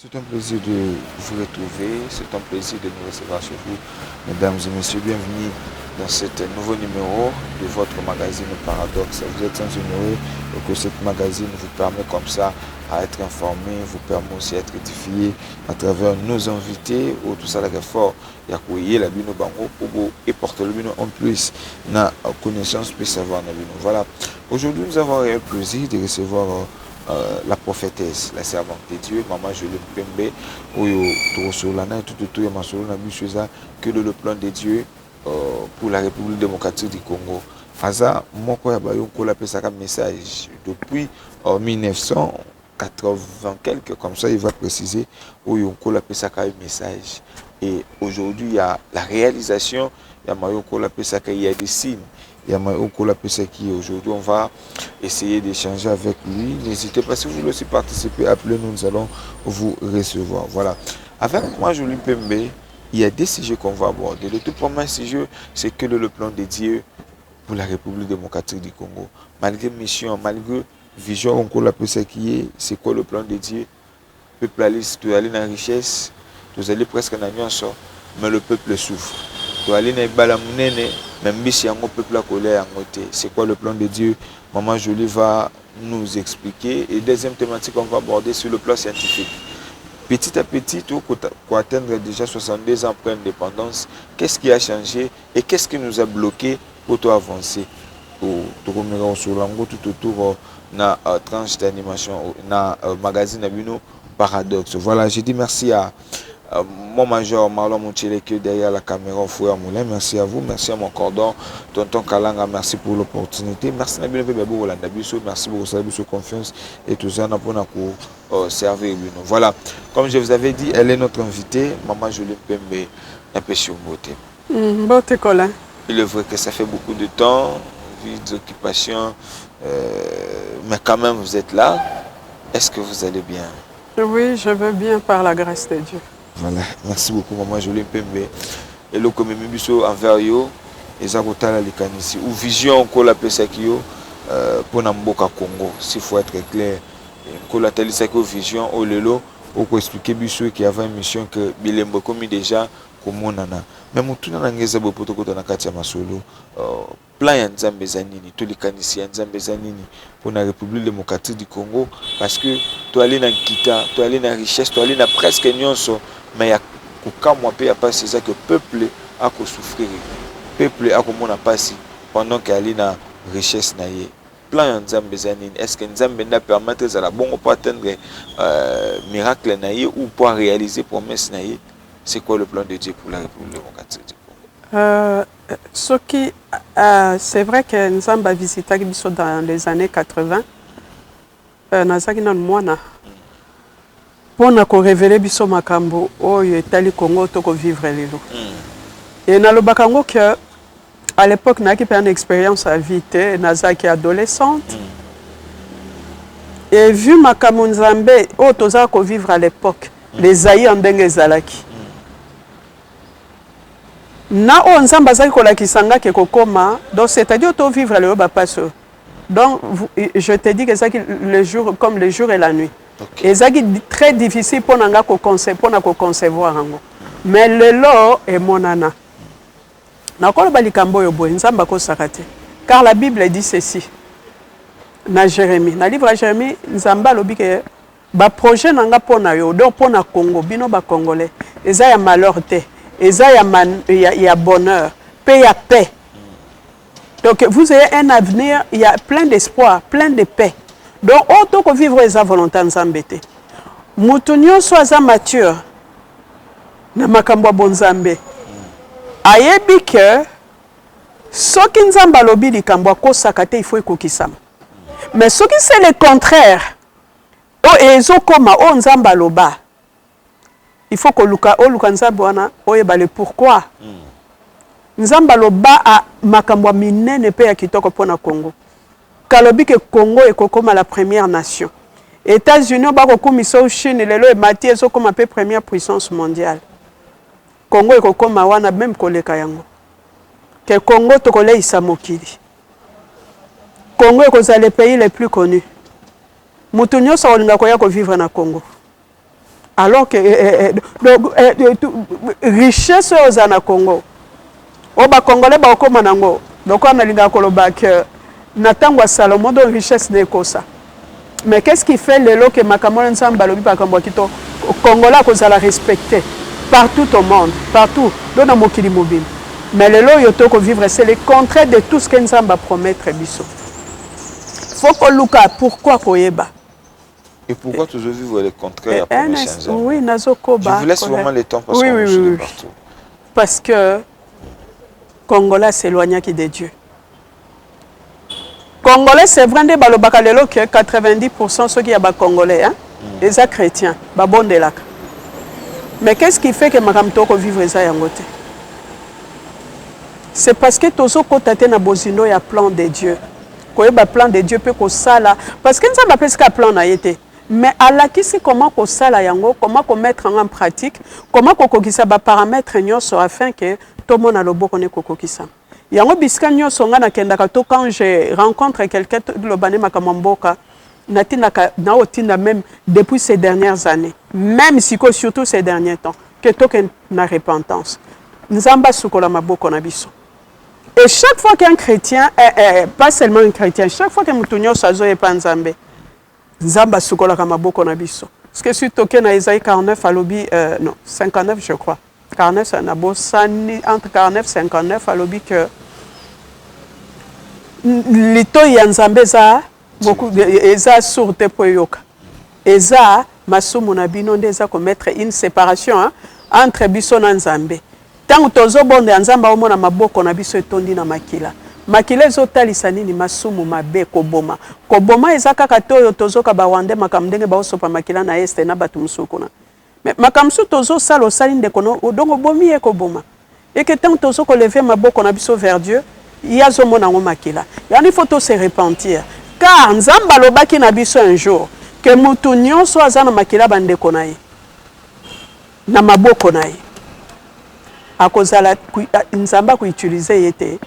C'est un plaisir de vous retrouver, c'est un plaisir de nous recevoir chez vous. Mesdames et messieurs, bienvenue dans ce nouveau numéro de votre magazine Paradoxe. Vous êtes sans ignorer que ce magazine vous permet comme ça à être informé, vous permet aussi d'être édifié à travers nos invités ou tout ça là fort. Il y a quoi la bino bango pour et porter le bino en plus na connaissance puis savoir na bino. Voilà. Aujourd'hui, nous avons le plaisir de recevoir la prophétesse, la servante de Dieu, Maman Jolie Mpembe, que le plan de Dieu pour la République démocratique du Congo. Aza, mon message depuis 1980 quelques, comme ça il va préciser où il y a un message. Et aujourd'hui il y a la réalisation, il y a des signes. Il y a qui aujourd'hui on va essayer d'échanger avec lui. N'hésitez pas, si vous voulez aussi participer, appelez-nous, nous allons vous recevoir. Voilà. Avec moi, Jolie Mpembe, il y a des sujets qu'on va aborder. Le tout premier sujet, c'est que le plan de Dieu pour la République démocratique du Congo. Malgré mission, malgré vision, on peut l'appeler qui est, c'est quoi le plan de Dieu? Le peuple aller dans la richesse, vous allez presque dans la mais le peuple souffre. Tu aller dans Balamunene, même si un peuple a collé en côté. C'est quoi le plan de Dieu? Maman Jolie va nous expliquer. Et deuxième thématique qu'on va aborder sur le plan scientifique. Petit à petit, pour atteindre déjà 62 ans après l'indépendance, qu'est-ce qui a changé et qu'est-ce qui nous a bloqué pour tout avancer? Tout autour de la tranche d'animation, dans le magazine Abino Paradoxe. Voilà, j'ai dit merci à mon major Marlon Moutchele qui est derrière la caméra, Fouer Moulin. Merci à vous, merci à mon cordon, Tonton Kalanga, merci pour l'opportunité. Merci à vous, merci pour votre confiance et tout ça pour servir. Voilà, comme je vous avais dit, elle est notre invitée, Maman Jolie Mpembe, un peu sur beauté. Beauté Colin. Il est vrai que ça fait beaucoup de temps, vie d'occupation, mais quand même vous êtes là. Est-ce que vous allez bien? Oui, je veux bien par la grâce de Dieu. Voilà, merci beaucoup Maman Jolie Mpembe. Et le comme biso envers yo, et kotala likanisi ou vision ko la pesa kio pour Namboka Congo. S'il faut être clair, ko la talisa ko vision au lelo ou ko expliquer biso qui avait une mission que bilembo comme déjà komonana. Mais mutuna na ngeza bopoto ko na kati ya masolo plan ya Nzambe zanini to likanisi ya Nzambe zanini pour la République démocratique du Congo parce que tu aller dans kita, tu aller dans richesse, tu aller dans presque nyonso. Mais il y a pas ça que le peuple a souffrir. Le peuple a passé pendant qu'il y a la richesse. Plan Nzambe zanini. Est-ce que Nzambe n'a permettre à la bonne pour atteindre miracle ou pour réaliser promesse? C'est quoi le plan de Dieu pour la République démocratique du Congo? C'est vrai que Nzambe a visité dans les années 80. Nazaki na mwana. Pour nous révéler biso makambo oyo etali Congo toko vivre lelo. Et na lobakango que à l'époque n'a qui une expérience à vite nazaki adolescente. Et vu makambo Nzambe o toza ko vivre à l'époque les aïe en ndenge zalaki. Na o Nzambe azaki ko lakisanga ke kokoma donc c'est-à-dire to vivre lelo ba passe. Donc je te dis que ça le jour comme le jour et la nuit. Okay. Et c'est très difficile pour nous concevoir. Mais le lot est monana. Car la Bible dit ceci. Dans Jérémie. Dans le livre de Jérémie, Nzamba lobi que ba projet nanga pona yo donc pona Congo bino ba congolais. Eza ya malheur te. Eza ya bonheur, paix ya paix. Donc vous avez un avenir, il y a plein d'espoir, plein de paix. Donc, autant que vivre les volontés Nzambe te. Moutounio soit mature. Na makambo bonzambe. Ayebi que soki Nzamba lobi likambo ko sakate il faut ekokisama. Mais soki c'est le contraire. O ezo koma o Nzamba loba. Il faut que luka Nzamba wana oyeba le pourquoi. Nzamba loba a makambo minene pe ya kitoko pona Congo. Kalobi que Congo est comme la première nation. États-Unis bako kumiso Chine lelo et Mathieu so comme peu première puissance mondiale. Congo est comme wana même koleka yango. Que Congo to kolei samokili. Congo est le pays le plus connu. Mutunyo sa olinga koya ko vivre na Congo. alors que richesse aux na Congo o ba congolais ba okoma nango donc on a linga koloba que natangwa Salomon de richesse de kosa. Mais qu'est-ce qui fait le lot que makamona nsamba lobi pa kambo kito congolais ko la respecter partout au monde, partout dans na mokili mobile. Mais le lot yoto ko vivre c'est le contraire de tout ce que nsamba promettre biso. Faut que luka pourquoi koyeba. Et pourquoi toujours vivre le contraire oui, nazokoba. Je vous laisse vraiment le temps parce que je partout. Parce que Congolais s'éloigne qui de Dieu. Congolais, c'est vrai que 90% ceux qui sont Congolais, hein, les chrétiens, bon de lac. Mais qu'est-ce qui fait que Makamtoko vivre ça yangote? C'est parce que tous ceux qui ont bozino ya plan de Dieu. Quand il plan de Dieu peut que ça là, parce que nous avons plus qu'un plan na été. Mais à la qui c'est comment qu'on ça là yango, comment qu'on mettre en pratique, comment qu'on kokisa ba paramètres nyonso afin que tout le monde a le bon connaît kokisa. Yango biska nyonso nga na kenda ka to quand je rencontre quelqu'un le bané makamamboka natina na otinda même depuis ces dernières années, même si surtout ces derniers temps que token na repentance. Nzamba sukola maboko na biso. Et chaque fois qu'un chrétien, pas seulement un chrétien, chaque fois que mutunyo sazo e panzambe, Nzamba sukola kamaboko na biso. Parce que si token na Isaïe 49 à lobby, non, 59 je crois. 49 c'est un abosani, entre 49 et 59 à lobby que l'ito yanzambe za, beaucoup de eza sourte po yoka. Eza, masumu na bino ndeza commettre une séparation hein, entre biso na Nzambe. Tant tozo bonde Nzamba omona maboko na biso etondi na makila. Makila ezotalisa nini masumu mabe koboma. Koboma eza kaka toyo tozoka bawande makamdenge baosopa makila na este na batu musukuna. Mais makamsu tozo salo sali ndekono odongo bomi e koboma. Et que tant tozo ko lever maboko na biso vers Dieu, yazo mona ngo makila. Yani faut se repentir. Car Nzamba lobaki na biso un jour que mutu nyonso azana makila bandeko na ye. Na maboko na ye. Akozala Nzamba ko utiliser yete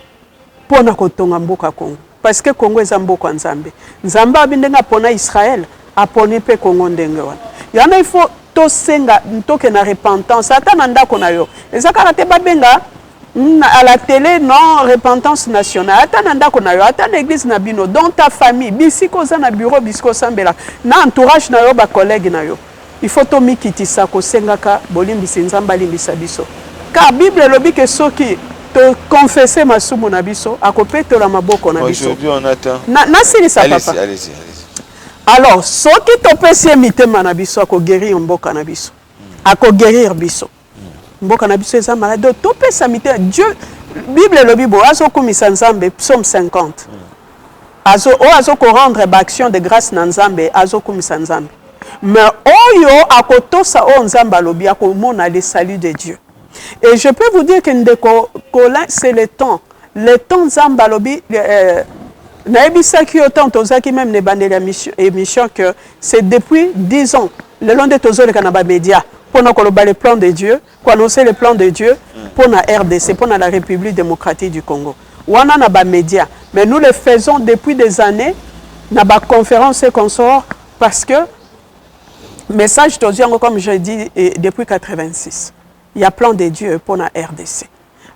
pona kotonga mboka Congo parce que Congo eza mboka Nzambe. Nzamba abindenga pona Israël aponi pe Congo ndenge wana. Yana il faut to senga ntoke na repentance ata na ndako na yo. Ezaka te babenga à la télé non repentance nationale ata na ndako na yo ata na église na bino dans ta famille bisiko za na bureau bisiko sambela na entourage na yo ba collègue na yo. Il faut to mikitisa ko sengaka bolimbisi Nzamba limbisa biso. Car Bible lobi que soki te confesser masumu na biso akopetola maboko na biso. Aujourd'hui on attend. Na sili sa papa. Allez-y. Alors soki to pesi mitema na biso ako guérir mboka na biso. Ako guérir biso. Mboka na biso eza malade to pesa mitema Dieu Bible lobi bo azo komisa Nzambe psaume 50. Azo ko rendre action de grâce na Nzambe azo komisa Nzambe. Mais oyo akotosa o Nzamba lobi akomona le salut de Dieu. Et je peux vous dire que c'est le temps. Le temps Nzamba lobi naebisaki autant tozaki même ne bandela émission que c'est depuis 10 ans le long de tozo le kanaba média pour nous koloba le plan de Dieu, pour annoncer le plan de Dieu pour la RDC, pour la République démocratique du Congo. Wana na ba média, mais nous le faisons depuis des années na ba conférence et consorts parce que message toziango comme je dis depuis 86. Il y a plan de Dieu pour la RDC.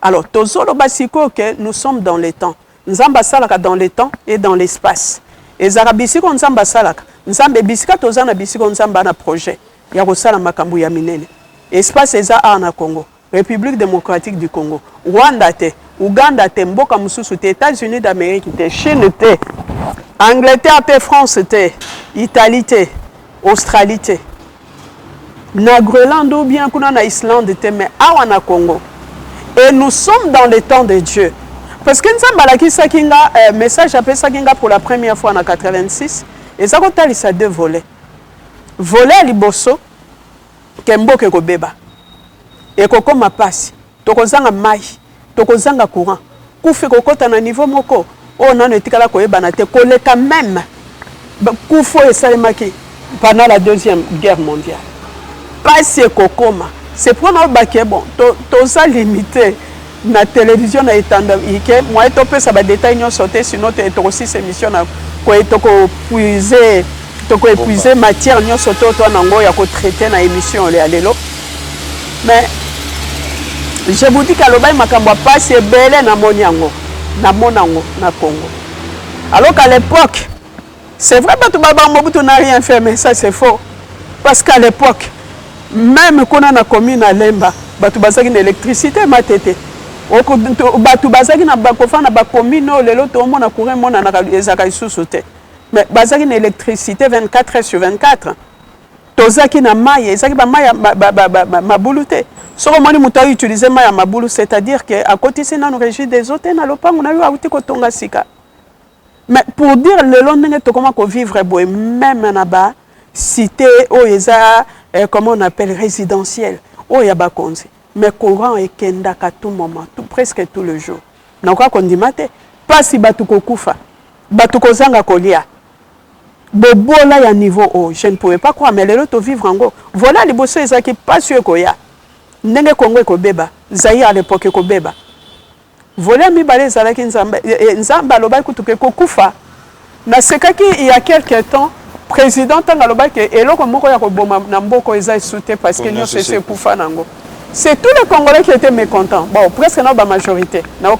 Alors, tozolo basiko que nous sommes dans le temps. Nzamba salaka dans le temps et dans l'espace. Et zarabisiko nzamba salaka. Nzambe bisika tozana bisiko nzamba na projet. Ya kosala makambu ya minene. Espace eza na Congo. République démocratique du Congo. Rwanda te, Uganda te, mboka mususu te, États-Unis d'Amérique te, Chine te, Angleterre te, France te, Italie te, Australie te. Na Groenland ou bien kuna na Islande mais awa na Congo. Et nous sommes dans le temps de Dieu. Parce que nous avons un message appelé Sakinga pour la première fois en 86. Et ça a deux volets. Volet à Liboso, Kemboke Kobeba. Et Koko Mapasi, Tokozanga Mai, Tokozanga Courant. Koufe Kokota na niveau moko. On a un Koeba na te koleka même. Koufo et Salemaki pendant la Deuxième Guerre mondiale. Pas si kokoma. C'est pour nous que bon, tout ça limité. Na télévision na etanda ike moi to pesa ba détail nyo sauter sinon te aussi émission na ko to ko puiser toko épuiser matière nyonso to nango ya ko traiter na émission le alelo. Mais je vous dis qu'aloba makambo passe belé na moniango na monango na Congo. Alors qu'à l'époque, c'est vrai que Baba Mobutu n'a rien fait, mais ça c'est faux. Parce qu'à l'époque, même quand on a commune à Lemba, Batu Bazaki l'électricité m'a tété. Batu Bazaki na bakofa na bakommune le lot au monde a couru mon na ezaka isusote. Mais Bazaki l'électricité 24 heures sur 24. Tozaki na maye, ezaki ba maye mabulute. Soko moni muta utiliser maye mabulu, c'est-à-dire que à côté c'est na régie des hôtels na lopango na yo auti ko tonga sika. Mais pour dire le long de comment vivre, même dans la cité, comment on appelle, résidentielle, où il y a Bakonzi. Mais courant est kenda à tout moment, presque tout le jour. Donc, quoi qu'on dit, pas si Batuko Koufa, Batuko Zanga Kolia. Bobo là, il y a un niveau haut. Je ne pouvais pas croire, mais les autres vivent en gros. Voilà les bosseux qui pas sûr qu'il y a. Nenge Congo Kobeba, Zaïre à l'époque Kobeba. Voilà mi balé zalaki nzamba loba kutuke kokufa na sekaki il y a quelque temps président tangaloba ke eloko moko ya koboma na mboko eza souté parce que nous c'est kufa nango. C'est tous les Congolais qui étaient mécontents. Bon, presque non, la majorité. Mais moi,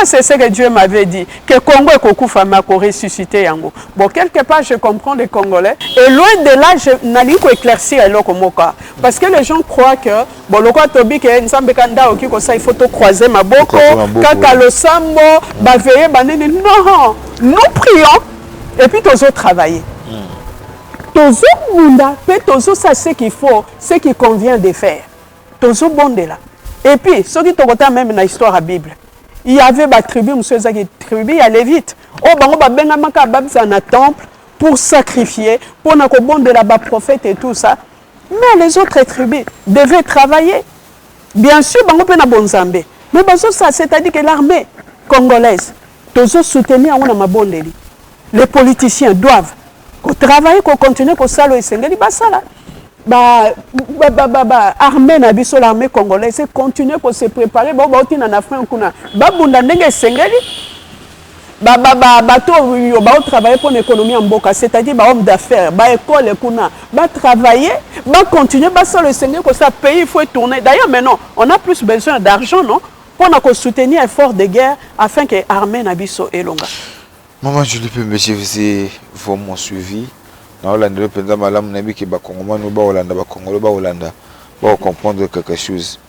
c'est ce que Dieu m'avait dit. Que le Congo est ressuscité. Bon, quelque part, je comprends les Congolais. Et loin de là, je n'ai pas éclaircir parce que les gens croient que, bon, le quoi Tobi, il faut croiser ma boko, kakalo sambo, baveye, non, nous prions et puis tous autres travailler. Tozo munda, tozo ça ce qu'il faut, ce qui convient de faire. Tozo bonde là. Et puis, ce qui te même dans l'histoire de la Bible, il y avait des tribus, monsieur Zaki, tribus, il y a les Lévites. Oh, bah, on va bien dans un temple pour sacrifier, pour na ko bonde là-bas prophète et tout ça. Mais les autres tribus devaient travailler. Bien sûr, on peut na bonzambe. Mais ça, c'est-à-dire que l'armée congolaise, tozo soutenir on a ma bonde. Les politiciens doivent travailler, continuer à faire le Sengeli, armée na biso l'armée congolaise continuer pour se préparer ba oti na Afrique kuna ba bunda ndenge Sengeli ba travailler pour l'économie en mboka, c'est-à-dire ba homme d'affaires ba école kuna ba travailler ba continuer ba ça le Sengeli que ça pays il faut tourner. D'ailleurs maintenant on a plus besoin d'argent non pour na soutenir effort de guerre afin que armée na biso elonga. Maman Julie Pembeche, vous vraiment suivi. Dans Hollande, le président Malam Nabi qui va Congolais, nous Hollande, Congolais, Hollande, pour comprendre quelque chose.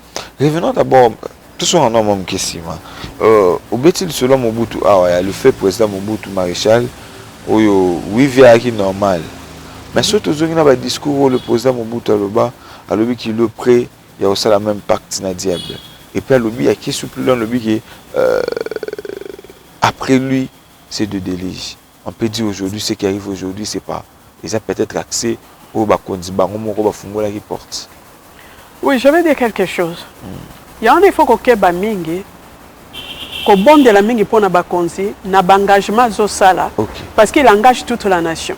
Revenons d'abord, tout ça en homme question. Au bêtise selon Mobutu, le fait président Mobutu maréchal, oui via qui normal. Mais surtout il y a un discours où le président Mobutu a le qui le prêt, il y a aussi la même pacte na diable. Et puis il y a qui souple dans le qui après lui c'est de délige. On peut dire aujourd'hui, ce qui arrive aujourd'hui, c'est pas. Ils ont peut-être accès au bakondi bangomo ko bafungola qui porte. Oui, je vais dire quelque chose. Il y a un effort que mingi ko bonde la mingi pona bakonzi na bangagement zo sala parce qu'il engage toute la nation.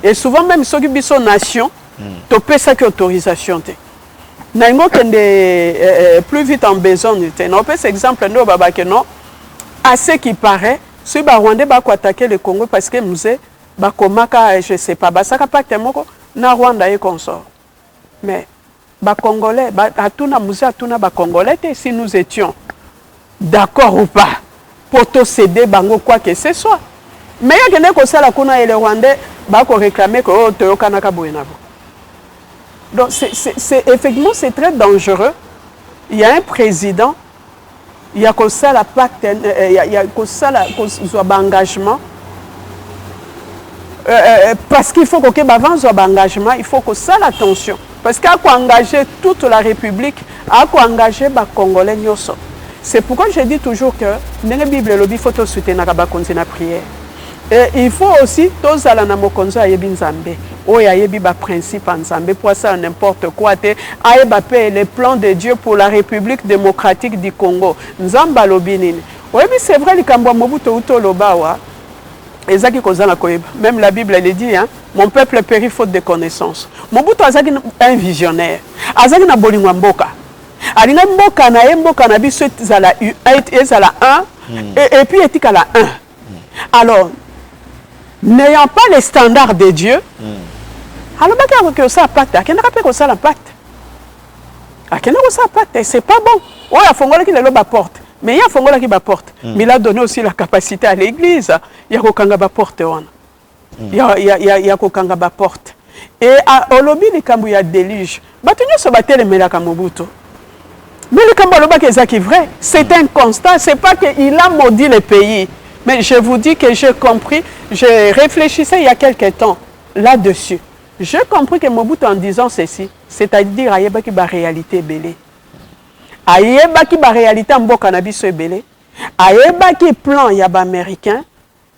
Et souvent même ceux qui biso nation to pesa que autorisation te. Na ngo kende plus vite en besoin te. Na opé exemple ndo baba que non à ce qui paraît si les Rwandais vont attaquer le Congo parce que nous sommes, je ne sais pas, ça n'a pas été na Rwanda et consort. Mais les Congolais, les Congolais, si nous étions d'accord ou pas, pour tout céder, quoi que ce soit. Mais il y a des gens qui ont les Rwandais qui réclamer que oh, Kanaka Boyenabo. Donc, effectivement, c'est très dangereux. Il y a un président. Il y a que ça la pacte, il y a que ça l'engagement. Parce qu'il faut que avant soit engagement, il faut que ça l'attention. Parce qu'il faut engager toute la République, il faut engager les Congolais. C'est pourquoi je dis toujours que dans la Bible, il faut soutenir la prière. Et il faut aussi tous aller dans mokonzo ayebi nzambe oyo ayebi ba principe nzambe pour ça n'importe quoi te ayeba pe les plans de Dieu pour la République démocratique du Congo nzamba lobi nini oyebi c'est vrai likambo Mobutu uto lobawa ezaki kozala koyeba même la Bible elle dit hein mon peuple périt faute de connaissance. Mobutu azaki un visionnaire azaki na bolingwa mboka alinga mboka na biso ezala 1 et puis etikala 1 alors n'ayant pas les standards de Dieu, alors que ça pacte, à quel ça la pacte, à quel ça pacte, c'est pas bon. Oh, il y a fongola qui le porte, mais il y a fongola qui porte, mais il a donné aussi la capacité à l'Église. Il y a kokanga ba porte, il y a kokanga ba porte. Et au lobby les kambu ya déluge, batunyo so batele melaka Mobutu. Mais le kambu loba qui est vrai, c'est un constat, c'est pas qu'il a maudit le pays. Mais je vous dis que j'ai compris, j'ai réfléchi il y a quelques temps là-dessus. J'ai compris que Mobutu en disant ceci, c'est-à-dire ayeba ki ba réalité belé. Ayeba ki ba réalité mboka na biso belé. Ayeba ki plan ya ba américain,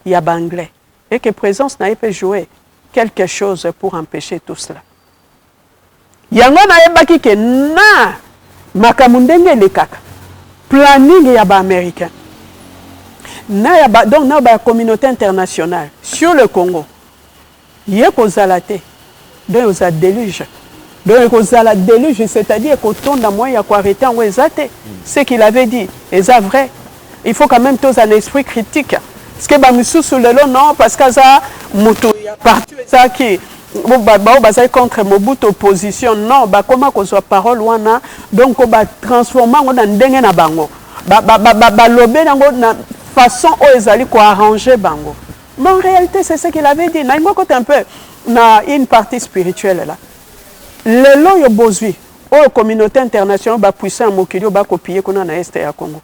ya ba anglais. Et que présence n'a pas joué quelque chose pour empêcher tout cela. Yango ayeba ki ke na makamundenge le kaka. Planning ya ba américain. Donc, dans la communauté internationale, sur le Congo, il y a des zalatés, donc il y a des déluges. Donc, il y a des déluges, c'est-à-dire qu'au tourne d'un mois, il y a quoi arrêter en Ouézate. Ce qu'il avait dit, et c'est vrai. Il faut quand même tous un esprit critique. Parce que Bamissou sous le lot, non, parce que ça, Moutou, il y a parti, ça qui. Contre Mobutu opposition, non, comment qu'on soit parole, donc on va transformer en dengue na bango. Lobé na façon où ils allaient arranger bango. Mais en réalité, c'est ce qu'il avait dit. Na un peu na une partie spirituelle là. Le long yo bozui, la communauté internationale ba puissant mokili ba copier qu'on a na est ya Congo.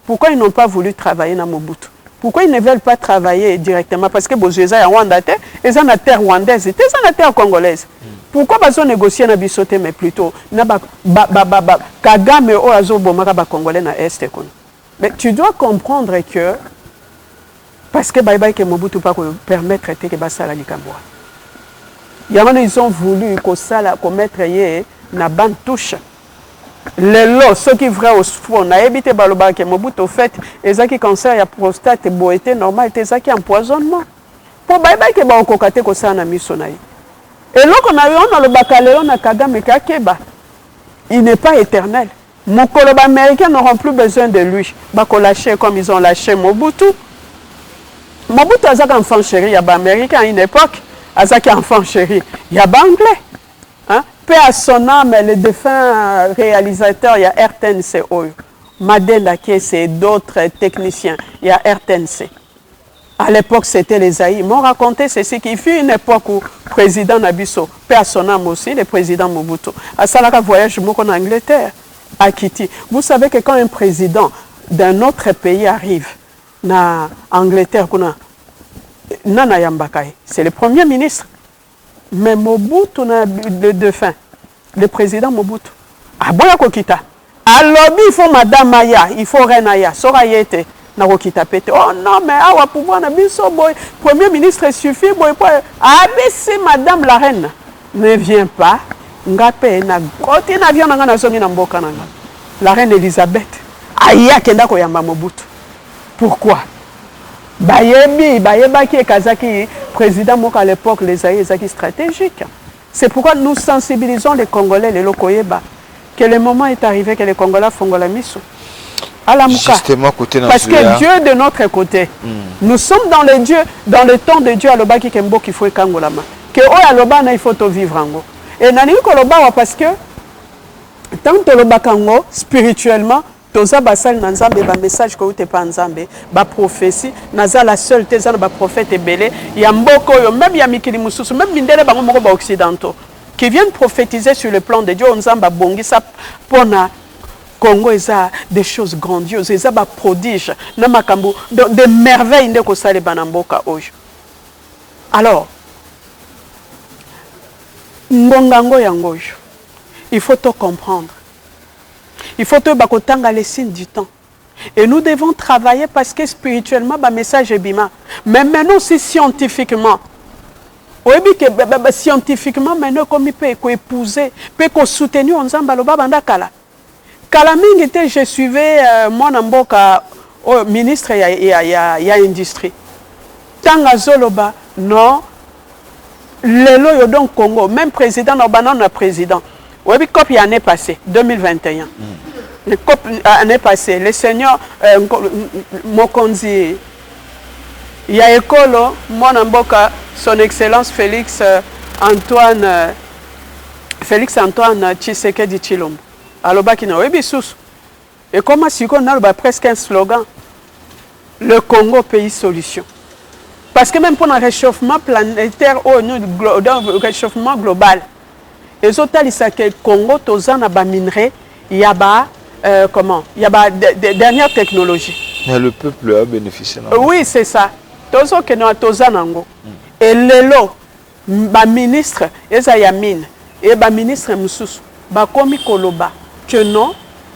Pourquoi ils n'ont pas voulu travailler na Mobutu? Pourquoi ils ne veulent pas travailler directement? Parce que Bozueza ya Rwanda, ils ont la terre rwandaise, ils ont la terre congolaise. Pourquoi ils ont négocié na bisoté, mais plutôt na Kagame o azo bomaka ba congolais na est kono. Mais tu dois comprendre que parce que que Mobutu pas permettre que basala likamboa. Ils ont voulu que ça commettre na bande touche. Les lots, ceux qui vrais au fond, na évité baloba que Mobutu au fait, et ça qui cancer ya prostate boité normal, et ça qui empoisonnement. Pour que ba okokate ko ça na misonai. Et là qu'on a eu on le bacalao na Kagame kakeba. Il n'est pas éternel. Mon collègue américain n'auront plus besoin de lui. Bako lâcher comme ils ont lâché Mobutu. Mobutu a un enfant chéri, il y a un américain à une époque, a un enfant chéri, il y a un anglais. Hein? Paix à son âme, le défunt réalisateur, il y a RTNC, Madela Kiese et d'autres techniciens, il y a RTNC. À l'époque, c'était les Aïe. Ils m'ont raconté ceci qui fut une époque où le président Nabiso, paix à son âme aussi, le président Mobutu, a Salaka voyage en Angleterre, à Kitty. Vous savez que quand un président d'un autre pays arrive, en Angleterre, c'est le premier ministre. Mais Mobutu, le défunt, le président Mobutu, a boya kokita. Alors, il faut Madame Maya, il faut Renaya, Sorayete, na kokita pete. Oh non, mais awa pouvoir na biso boy, premier ministre suffit boy. Ah, mais c'est Madame la reine ne vient pas. Ngape na côté na avion na zongi na mboka na. La reine Elisabeth, aya kenda ko yamba Mobutu. Pourquoi? Bayeba qui est Kazaki, président Moka à l'époque, les Aïezaki stratégiques. C'est pourquoi nous sensibilisons les Congolais, les Lokoyeba, que le moment est arrivé que les Congolais font la mission. Justement, côté parce que Dieu est de notre côté. Nous sommes dans le temps de Dieu à l'Oba qui Kembo qu'il faut Kangolama. Que à l'Oba, il faut vivre en go. Et Nani Koloba, parce que tant que l'Oba Kango, spirituellement, toza basal na nzambe ba message ko uté pa nzambe ba prophétie naza la seule teza ba prophète belé ya mboko yo même ya mikili mususu même mindele bango moko ba occidentaux qui viennent prophétiser sur le plan de Dieu nzamba bongisa pona Congo eza des choses grandioses eza ba prodige na makambo de merveilles ndeko sale bana mboka oyo. Alors ngongango yango yo il faut tout comprendre. Il faut que les signes du temps. Et nous devons travailler parce que spirituellement, le message est bima. Mais maintenant aussi scientifiquement. Oui, scientifiquement, maintenant, comme il peut épouser, peut soutenir ensemble le baba ndakala. Kalaming était, je suivais mon amboka ministre ya industrie. Tanga zoloba, non. Lelo yo donc Congo, même président, non, président. Oui, copie l'année passée, 2021. L'année passée, le Seigneur Mokonzi, Il y a école, mon mboka, son excellence Félix Antoine Tshisekedi Tshilombo. Alobaki na webi sous. Et comment si on a presque un slogan, le Congo pays solution. Parce que même pour le réchauffement planétaire, le réchauffement global, les autres ils savent que le Congo tozan a ba minerai, il y a ba comment, il y a ba dernière technologie. Mais le peuple a bénéficié. Oui, c'est ça. Tozo que nous tozan ango. Et lelo ba ministre, eza ya mine, et ba ministre mususu, ba komi koloba que non.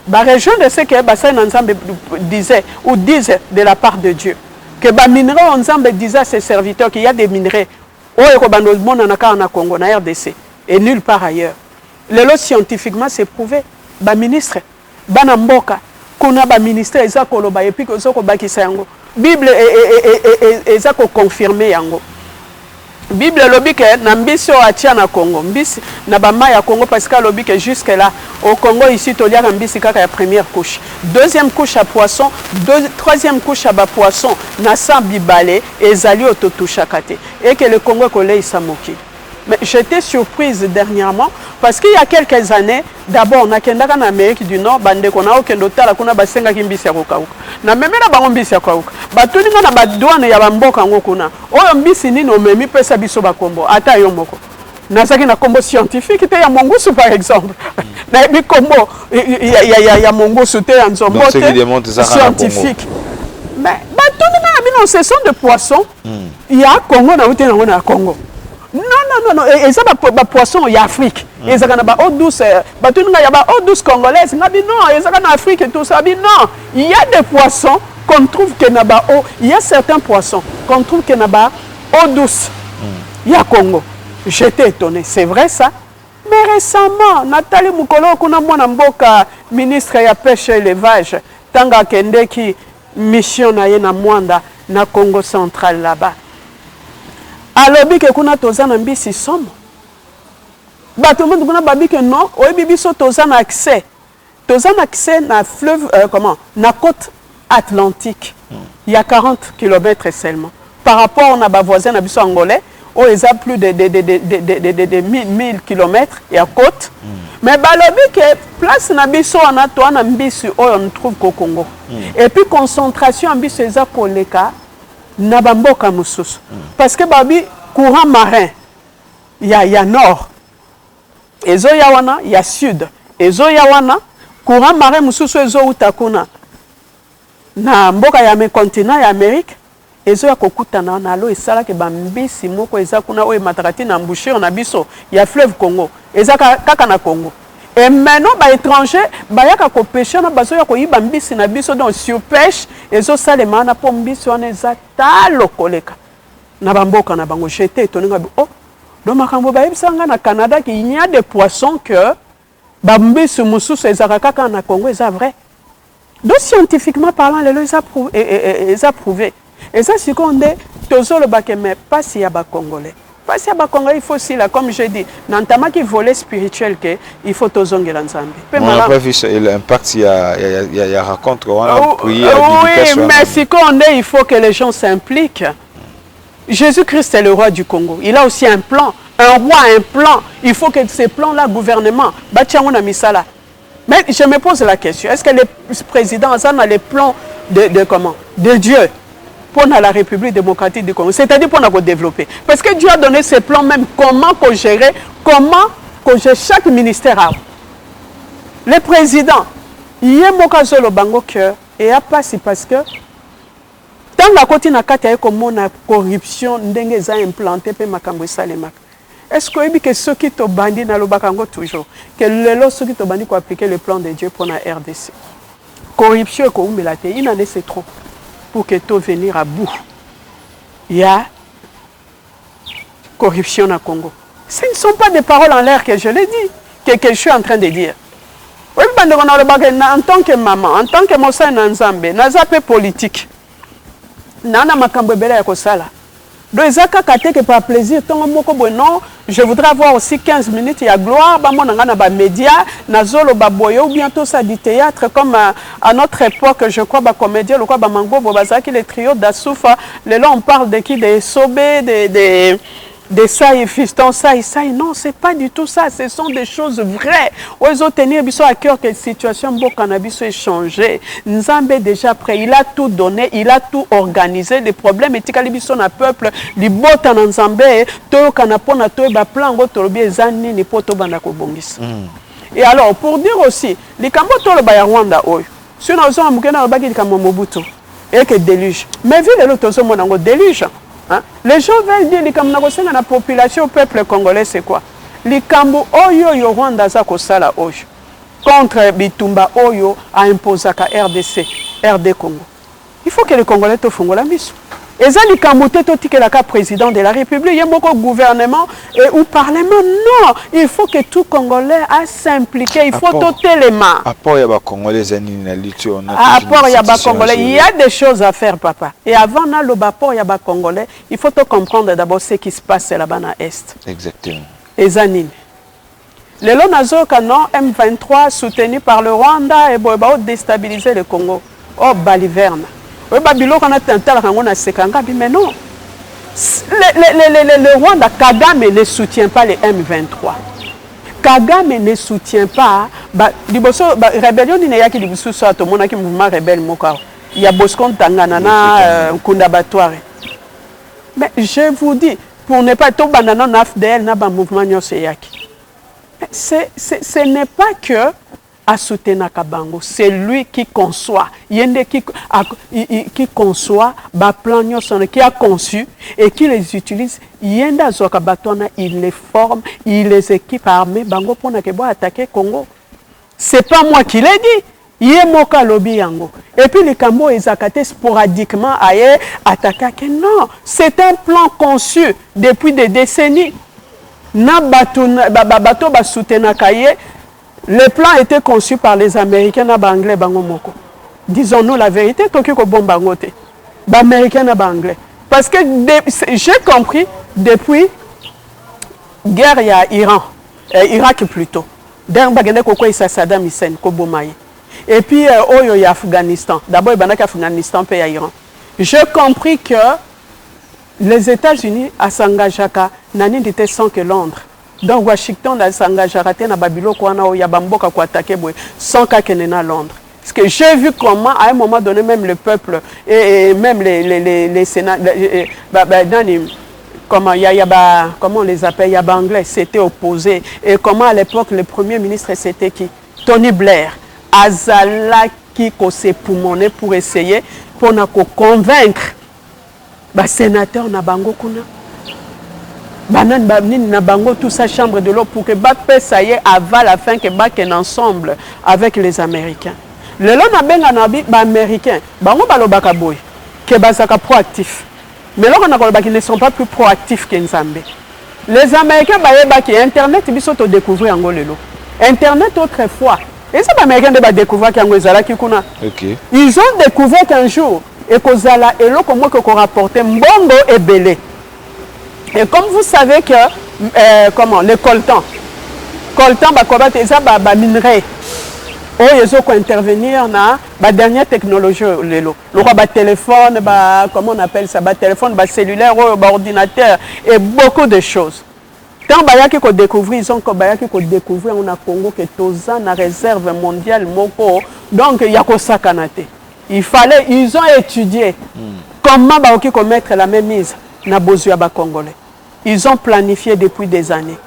La région de ce que Bassin Ensemble disait ou disait de la part de Dieu. Que les minerais ensemble disait à ses serviteurs qu'il y a des minerais au Congo, na RDC et nulle part ailleurs. Le lot scientifiquement c'est prouvé. Les ministres, les mboka, kuna ba ministre eza koloba et puis que zo ko bakisa yango. Bible eza ko confirmer yango. Bible lobi que nambisi o atia na Congo mbisi na bama ya Congo parce que lobi que jusque là au Congo ici tolia mbisi kaka ya première couche, deuxième couche à poisson, troisième couche à bas poisson na sa bibale ezali ototushakate et que le Congo kolei samoki. Mais j'étais surprise dernièrement parce qu'il y a quelques années, d'abord on a kendaka en Amérique du Nord, bande qu'on a okendo tala kuna basenga kimbisi ya kokauka. Na memela bango mbisi ya kokauka. Batuninga na badouane ya bamboka ngo kuna. Oyo mbisi nini omemi pesa biso bakombo ata yo moko. Nazaki na kombo scientifique te ya mongusu par exemple. Na bi kombo ya mongusu te ya nzombo te scientifique. Mais batuninga na bino ce sont de poissons. Il y a Congo na uté na Congo. Non, et ça, les poissons, il y a Afrique. Il y a des eau douce, eau douce congolaise. Non, il y a en Afrique et tout ça. Non, il y a des poissons qu'on trouve qu'il y a eau. Il y a certains poissons qu'on trouve qu'il y a eau douce. Il y a Congo. J'étais étonné, c'est vrai ça. Mais récemment, Nathalie Moukolo, ministre de la pêche et l'élevage, Tanga Kende qui mission na Mwanda, na Congo central là-bas. Alors, que kuna toza na mbisi somo. Bato monde kuna babi que non, oyebi biso toza na accès. Toza na accès na fleuve comment? Na côte atlantique. Il y a 40 km seulement. Par rapport à ba voisin na biso angolais, où ils a plus de 1000 km et à côte. Mais balobi que place na biso na to na mbisi on trouve au Congo. Et puis concentration mbisi eza koleka na bamboka mususu parce que babi courant marin il y a nord ezo ya wana il y a sud ezo ya wana courant marin mususu ezo utakuna na mboka ya me continent ya Amérique ezo ya kokutana na lo esala ke bambisi moko eza kuna oyo matakati na embouchure na biso ya fleuve Congo eza kaka na Congo. Et maintenant, les étrangers, ils ont pêché, ils ont mbisi na biso donc surpêche, ils ont salé mana pour mbisi on est à lokoleka. Na bamboka na bango j'étais étonné oh donc makambo ba yebisanga na Canada qu'il y a des poissons que bambisi mususu ezaka kaka na Congo c'est vrai. Donc scientifiquement parlant les ont prouvé. Et ça c'est qu'on dit tozo le baké mais pas si ya ba congolais. Parce que il faut aussi, là, comme je dis, n'entama qui volet spirituel, il faut tous les ensemble. On n'a pas vu l'impact, il y a rencontre, on a prié. Oui, mais si on est, il faut que les gens s'impliquent. Jésus-Christ est le roi du Congo. Il a aussi un plan. Un roi a un plan. Il faut que ces plans-là, gouvernement, misala. Mais je me pose la question, est-ce que les présidents ont les plans de comment? De Dieu pour la République démocratique du Congo, c'est-à-dire pour nous développer. Parce que Dieu a donné ses plans même, comment gérer chaque ministère. Le président, il y a un bango cœur et a passé parce que tant la côté na kati ya comme la corruption ndenge za implanté pe makambo salema. Est-ce que ceux qui te bandit na lo bakango toujours que le ceux qui te bandit ko appliquer le plan de Dieu pour la RDC. Corruption ko umelate, il en est c'est trop. Pour que tout venir à bout. Il y a corruption au Congo. Ce ne sont pas des paroles en l'air que je l'ai dit, que je suis en train de dire. Oui, en tant que maman, en tant que Mossa Nanzambe, Nazapé politique, Nana Makambebele Kosala. Donc, ils que par plaisir, non, je voudrais avoir aussi 15 minutes, il y a gloire, bah, médias, nazolo, baboyo, ou bientôt ça du théâtre, comme à notre époque, je crois, bah, comédien, le quoi, bah, mango, bobazaki, les trios d'Assoufa, là, on parle de qui, des Sobé, des ça et fiston, ça et ça. Non, c'est pas du tout ça. Ce sont des choses vraies. Ils ont tenu à cœur que la situation de cannabis est changée. Nzambe est déjà prêt. Il a tout donné, il a tout organisé. Les problèmes éthiques, les peuple, les bottes en Nzambe, tout canapona, tout le plan, tout le zani, ni poto bandako bongis. Et alors, pour dire aussi, les cambo tout le baya Rwanda, si nous avons un mukena bagi kamo Mobutu, et que déluge. Mais vu les autres, nous avons déluge. Hein? Les gens veulent dire que la population, le peuple congolais, c'est quoi? Les Kambo Oyo yo Rwanda za kosala oyo contre Bitumba Oyo a imposé à RDC, RD Congo. Il faut que les Congolais te font la mission. Et ça, les Kambo te que la président de la République, il y a beaucoup de gouvernement et ou parlement. Non, il faut que tout Congolais a s'impliquer. Il faut toter les mains. Apport ya ba Congolais apport ya ba Congolais, il y a des choses à faire, papa. Et avant le rapport ya ba Congolais, il faut te comprendre d'abord ce qui se passe là-bas dans l'Est. Exactement. Et Zanine. Le Lonazo Canon M23 soutenu par le Rwanda et Boeba déstabiliser le Congo. Oh, Baliverne. Oui, Babylone, on a tenté à Sekanga, mais non. Le Rwanda, Kagame ne soutient pas les M23. Kagame ne soutient pas. La rébellion n'est pas que mouvement rebelle. Il y a Bosco Tanganana, Kundabatoire. Mais je vous dis, pour ne pas tout banana n'afdel n'a pas mouvement nyoseyaki. Ce n'est pas que à soutenir Kabango, c'est lui qui conçoit, qui conçoit plan qui a conçu et qui les utilise. Yenda Zokabatona, il les forme, il les équipe armés, Bango pour attaquer Congo. C'est pas moi qui l'ai dit. Yemoka lobby yango. Et puis les Kambo ils attaquent sporadiquement à attaquer. Non, c'est un plan conçu depuis des décennies. Na bato ba soutenir kaye. Le plan a été conçu par les Américains na Anglais bango moko. Disons-nous la vérité, toki ko bon bangote. Ba Américains na Anglais. Parce que j'ai compris depuis guerre ya Iran, Irak plutôt. D'un bagane ko ko isa Saddam Hussein ko bomaye. Et puis oyo ya Afghanistan. D'abord banaka Afghanistan pe ya Iran. J'ai compris que les États-Unis à s'engageaka nani était sans que Londres. Donc Washington s'engage à rater na Babylone quoi na ya bamboka ko attaquer sans qu'à Londres. Parce que j'ai vu comment à un moment donné même le peuple et même les sénats comment comment on les appelle ya anglais s'étaient opposés et comment à l'époque le premier ministre c'était qui Tony Blair azala qui ko se poumoner pour essayer pour na ko convaincre ba sénateur na bango kuna banan na bango tout ça chambre de l'eau pour que ça y est avant la fin que baken ensemble avec les Américains. Le long na benga na ba américains bango balobaka boy que bazaka proactif. Mais là on a kolobaki ne sont pas plus proactifs que Nzambe. Les Américains ba ki internet biso to découvrir en lelo. Internet autrefois et ça les Américains de découvrir qu'en ezala ki kuna. OK. Ils ont découvert qu'un jour et kozala et lo comment que rapporter mbongo et belé. Et comme vous savez que comment le coltan ba minerai ils ont intervenir na ba dernière technologie le téléphone comment on appelle ça téléphone cellulaire ordinateur et beaucoup de choses. Tant bayaki ko découvrir ils ont découvrir on a Congo que toza na réserve mondiale moko donc il y a ko sakanate. Ils ont étudié comment baoki ko mettre la même mise na bozu ya ba Congolais. Ils ont planifié depuis des années.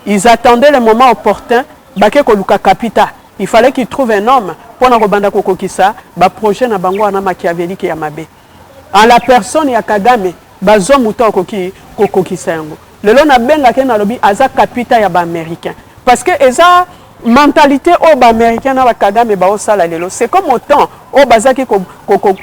Ils attendaient le moment opportun bake ko luka kapita. Il fallait qu'ils trouvent un homme pour na robanda kokokisa ba projet na bango na machiavélique ya mabe. En la personne ya Kagame bazo muta kokokisa yango. Lelo na benga ke na lobi aza kapita ya ba américain. Parce que eza mentalité au ba américain na ba Kagame ba osala lelo. C'est comme autant au bazaki ko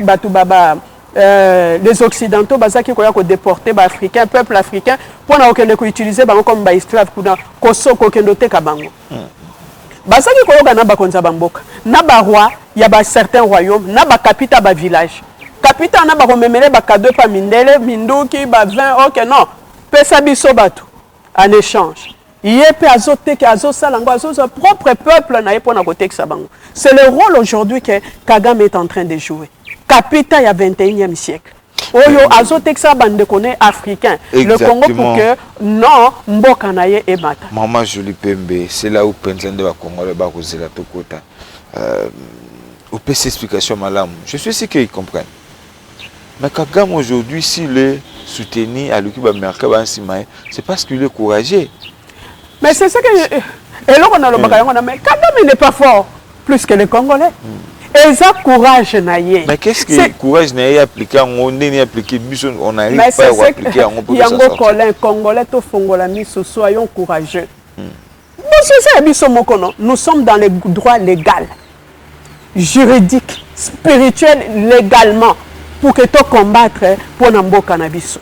batu baba les occidentaux bazaki ko ya ko déporter ba africain peuple africain pour na okende ko utiliser bango comme ba esclave kuna ko soko kendo te ka bango. Bazaki ko yoka na ba konza bamboka na ba roi ya ba certains royaumes na ba capita ba village Capitaine na ba komemele ba cadeau pa mindele, minduki ba 20, OK non. Pesa biso bato en échange. Yépe azoteke azosalango azosa propre peuple na yepo na kotekisa bango. C'est le rôle aujourd'hui que Kagame est en train de jouer. Capitaine ya 21e siècle. Oyo azotekisa bande koné africain. Le Congo pour que non mboka na ye ebata. Maman Jolie Pembe, c'est là où pensende ba Congolais ba kozela tokota. Au PC explication malam. Je suis sûr qu'ils comprennent. Mais Kagame aujourd'hui s'il est soutenu à l'équipe américaine, c'est parce qu'il est courageux. Mais c'est ça que et là on a le bagage, mais Kagame n'est pas fort plus que les Congolais. Et ça courage naïe. Mais qu'est-ce que le courage naïe appliqué on n'est appliqué on n'arrive pas à appliquer en pour ça. Les Congolais to fongola miso soyons courageux. Nous sommes dans les droits légaux, juridiques, spirituels légalement pour que tu combattre pour Nambo Cannabiso.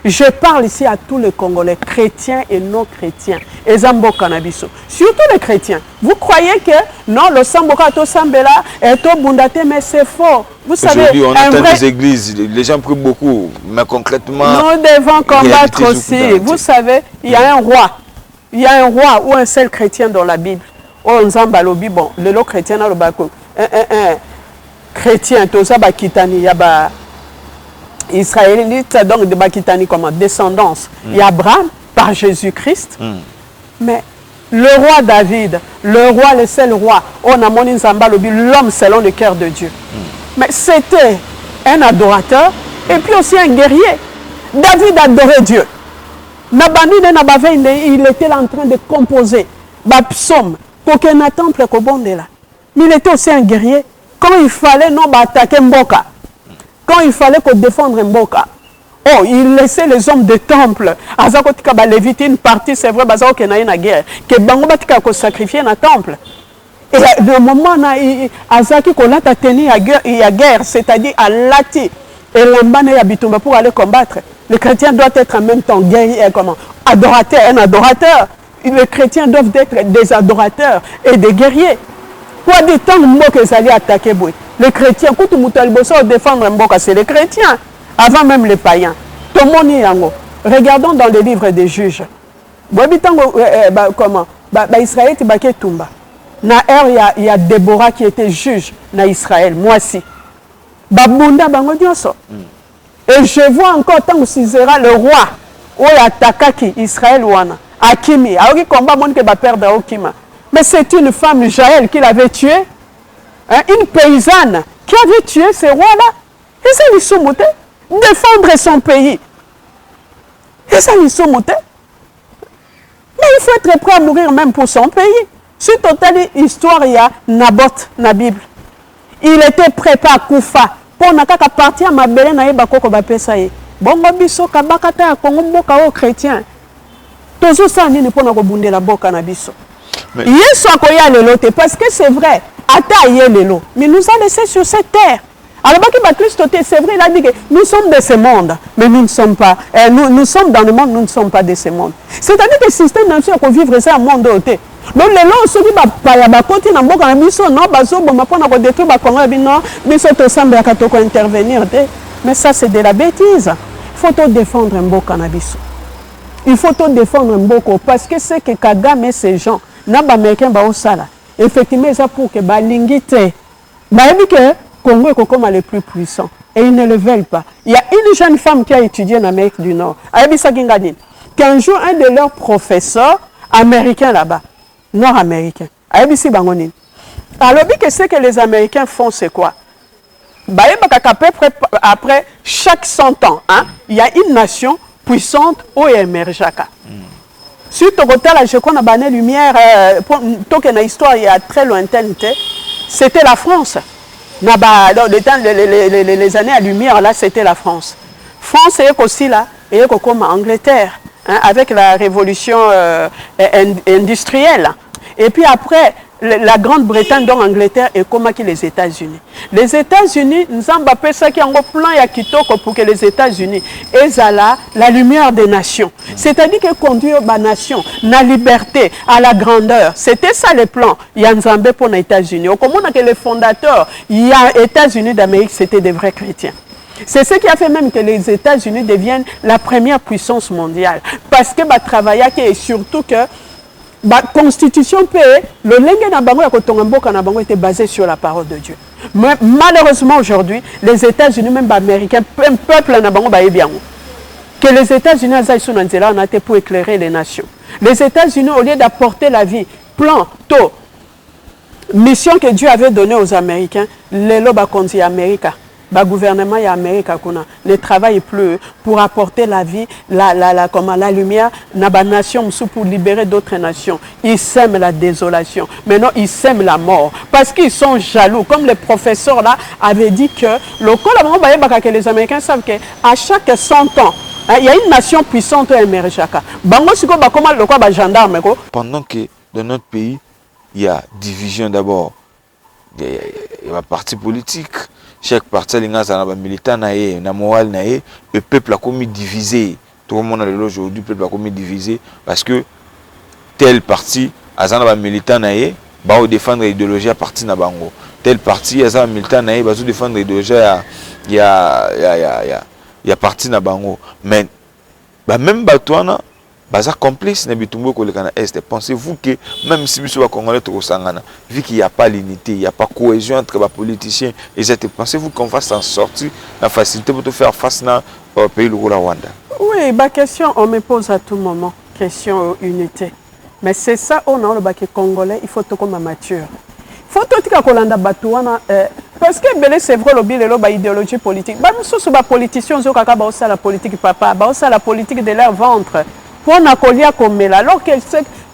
Je parle ici à tous les Congolais, chrétiens et non chrétiens, et Zambo Cannabiso. Surtout les chrétiens. Vous croyez que non, le Samboka to Sambela est au Bundate, mais c'est faux. Vous savez, aujourd'hui, on entend des églises, les gens prient beaucoup, mais concrètement, nous devons combattre aussi. Vous savez, il y a un roi. Il y a un roi ou un seul chrétien dans la Bible. On Zambalobi, bon, le lot chrétien dans le bako. Un chrétien, tout ça, Bakitani, il y a Israélite, donc de Bakitani comme descendance. Il y a Abraham par Jésus-Christ. Mais le roi David, le roi, le seul roi, on a mon Zambalobi, l'homme selon le cœur de Dieu. Mais c'était un adorateur et puis aussi un guerrier. David adorait Dieu. Il était là en train de composer des psaumes pour qu'il y ait un temple. Mais il était aussi un guerrier. Quand il fallait non attaquer Mboka, quand il fallait défendre Mboka, oh, il laissait les hommes de temple. Azakotika ba léviter une partie, c'est vrai, bazao que na une guerre, que bango batika ko sacrifier na temple. Et le moment na Azaki ko lata tenir à guerre, c'est-à-dire à lati et l'ambane ya bitumba pour aller combattre. Le chrétien doit être en même temps guerrier, comment? Adorateur, un adorateur. Les chrétiens doivent être des adorateurs et des guerriers. Quoi de temps que ils allaient attaquer les chrétiens, quand ils défendre Mboka, c'est les chrétiens, avant même les païens. Regardons dans les livres des juges. Comment? Israël est Tumba. Il y a Déborah qui était juge dans Israël, moi aussi. Babunda bango dioso. Et je vois encore tant que Sisera le roi où il attaqué Israël wana Akimi, alors qu'il combat monde que va perdre Okima. Mais c'est une femme Jaël qui l'avait tué, hein, une paysanne qui avait tué ces rois-là. Et ça lui soumettait défendre son pays. Et ça lui soumettait. Mais il faut être prêt à mourir même pour son pays. Sur totale histoire, il y a Naboth, na Bible. Il était prêt à Koufa. Pour na kaka parti à mabele na yeba koko ba pesa ye. Bongo biso kabaka ta Kongo mboka o chrétien. Tozo sa nini pour na ko bundela boka na biso. Yesu akoya lelo te parce que c'est vrai. Ata ye lelo. Mais nous a laissé sur cette terre. Alors baki Christ c'est vrai, il a dit que nous sommes de ce monde, mais nous ne sommes pas. Nous sommes dans le monde, nous ne sommes pas de ce monde. C'est-à-dire que le système national qu'on vivre ça au monde ôté. Donc les gens ceux qui ba côté na mboka na biso non bazo bon mapona ko détruire ba Congo bino biso to semble ka to ko intervenir te. Mais ça c'est de la bêtise. Il faut tout défendre mboka na biso. Il faut tout défendre mboka parce que c'est que Kagame et ces gens na ba américain ba osala. Effectivement ça pour que ba lingité. Ba dit que Congo est comme le plus puissant et ils ne le veulent pas. Il y a une jeune femme qui a étudié en Amérique du Nord. Qu'un jour un de leurs professeurs américains là-bas nord-américain. Alors, ce que les Américains font, c'est quoi? Après chaque 100 ans, hein, il y a une nation puissante où émerge. Sur Togotal, je crois que la lumière, pour une histoire il y a très lointaine, c'était la France. Dans les années à lumière, là, c'était la France. France est aussi là, et comme Angleterre. Hein, avec la révolution industrielle. Et puis après, la Grande-Bretagne, donc Angleterre, et comment les États-Unis. Les États-Unis, nous avons appelé ça qui est un plan ya kitoko pour que les États-Unis aient la lumière des nations. C'est-à-dire que conduire ma nation, la liberté, à la grandeur. C'était ça le plan. Il y a Nzambé pour les États-Unis. Au comment que les fondateurs, il y a États-Unis d'Amérique, c'était des vrais chrétiens. C'est ce qui a fait même que les États-Unis deviennent la première puissance mondiale. Parce que travailler et surtout que la constitution le lingue na bango ya kotonga mboka na bango était basé sur la parole de Dieu. Mais malheureusement aujourd'hui, les États-Unis, même américains, un peuple na bango ba bien. Que les États-Unis on a été pour éclairer les nations. Les États-Unis, au lieu d'apporter la vie, plan, tôt, mission que Dieu avait donnée aux Américains, les loba konzi América, le gouvernement et Amérique ne travaille plus pour apporter la vie, la lumière dans la nation pour libérer d'autres nations. Ils sèment la désolation. Maintenant, ils sèment la mort. Parce qu'ils sont jaloux. Comme le professeur là avait dit que les Américains savent qu'à chaque 100 ans, il y a une nation puissante émergente. Pendant que dans notre pays, il y a division d'abord. Il y a un parti politique. Chaque parti a un militant, un moral, le peuple a commis divisé. Tout le monde aujourd'hui, le peuple a commis divisé parce que tel parti a un militant, va défendre l'idéologie à partir de bango. Tel parti a un militant, va défendre l'idéologie il y a parti de bango. Mais même Batouana, Bazar complice na bitumbo ko lekana est. Pensez-vous que même si biso ba Congolais to sangana, vu qu'il n'y a pas l'unité, il n'y a pas cohésion entre les politiciens et les pensez-vous qu'on va s'en sortir la facilité pour te faire face na pays le Rwanda? Oui, question on me pose à tout moment, question unité. Mais c'est ça on a le bac congolais, il faut tout comme mature. Il faut tout que kolanda batouana parce que c'est vrai le bilan ba idéologie politique. Ba nous sommes ba politiciens zo kaka ba osa la politique papa, ba osa la politique de leur ventre. Pour na kolia komela alors que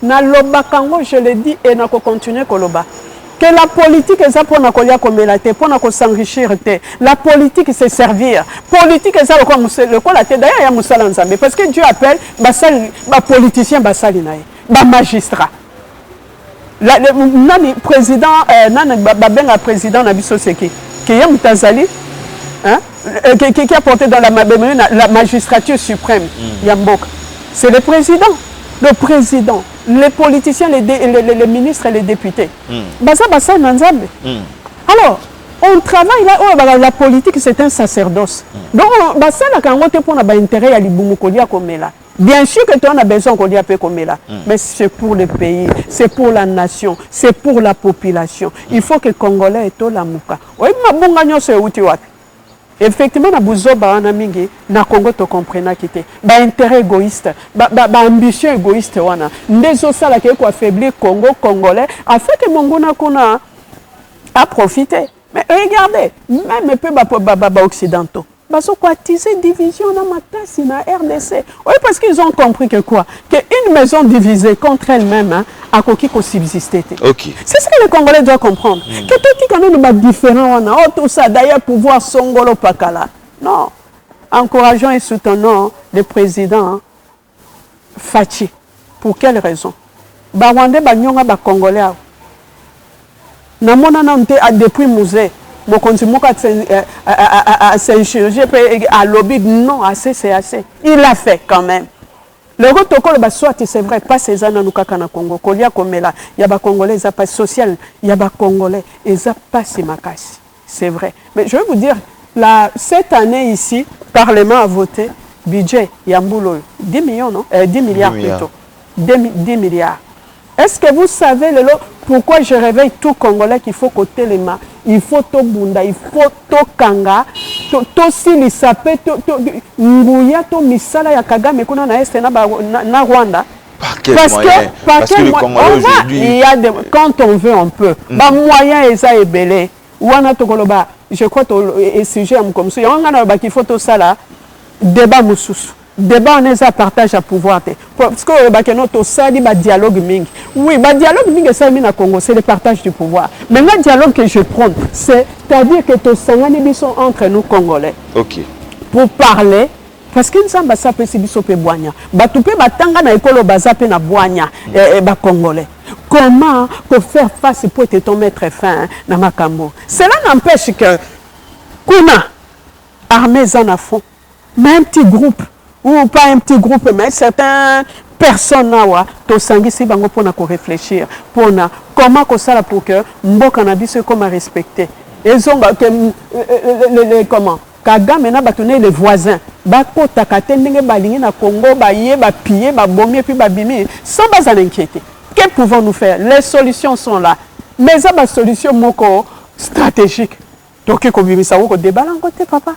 na loba kango je le dis et na ko continuer koloba que la politique est ça pour na kolia komela te pour na ko s'enrichir te la politique c'est servir politique est ça le quoi la te d'ailleurs ya musala nzambe parce que Dieu appelle basali ba politicien basali nae ba magistrat nani président nani ba benga président na biso seki qui est mutazali hein qui a porté dans la magistrature suprême Yamboka. C'est le président, les politiciens, les ministres et les députés. Alors, on travaille là, oh, la politique c'est un sacerdoce. Donc, bien sûr que tu as besoin qu'on y ait comme là, mais c'est pour le pays, c'est pour la nation, c'est pour la population. Il faut que les Congolais aient la mouka. Effectivement, na buzoba na mingi na Congo to comprena kité ba intérêt égoïste ba ambition égoïste wana ndezo sala ke ko affaiblir Congo congolais afin que mongona kuna a profité. Mais regardez, même peu ba occidentaux baso ko attiser division na matasi na RDC. Oui, parce qu'ils ont compris que quoi, que une maison divisée contre elle-même hein, a koki ko subsister. OK. C'est ce que les Congolais doivent comprendre. Que tout quand même est différent on a tout ça d'ailleurs pouvoir songolo pakala. Non. Encourageons et soutenons le président Fachi. Pour quelle raison? Ba Rwanda ba nyonga ba Congolais. Na mona na nte depuis musée mon consumo c'est chirurgie à lobby non assez c'est assez il l'a fait quand même le protocole bah soit c'est vrai pas ces années nous kaka na Congo kolia komela il y a ba congolais ça pas social il y a ba congolais et ça passe makasi c'est vrai mais je vais vous dire cette année ici parlement a voté budget Yambulo 10 millions non 10 milliards plutôt 10 milliards. Est-ce que vous savez pourquoi je réveille tout Congolais qu'il faut côté les mains, il faut tout bunda, il faut tout kanga, tout sili sapé, tout nguya, tout misala ya Kagame kuna na est na Rwanda. Parce que le Congolais aujourd'hui, il y a quand on veut on peut. Ba moyen eza ebele. Wana to koloba, je crois que sujet comme ça. On a ba qu'il faut tout ça là débat mususu. Débat on est à partage à pouvoir parce que notre sali ba dialogue mingi oui ba dialogue mingi ça na Congo c'est le partage du pouvoir mais le dialogue que je prends c'est-à-dire que to sangani biso entre nous Congolais OK pour parler parce que nous ba sape si biso pe boanya ba tupe batanga na ekolo bazape na boanya ba Congolais comment pour faire face pour te mettre fin na makambo cela n'empêche que kuna armée en fond mais un petit groupe ou pas un petit groupe, mais certaines personnes to sangisi bango pour réfléchir, pour comment que ça pour que mboka na biso comme respecter. Ils ont comment Kagame na batone les voisins bako takate ndenge balingi na Congo baye ba piller ba bomber puis ba bimi sans pas en inquiéter. Que pouvons-nous faire? Les solutions sont là. Mais ça ba solution moko stratégique. Donc ko bimisa ko débat en côté papa.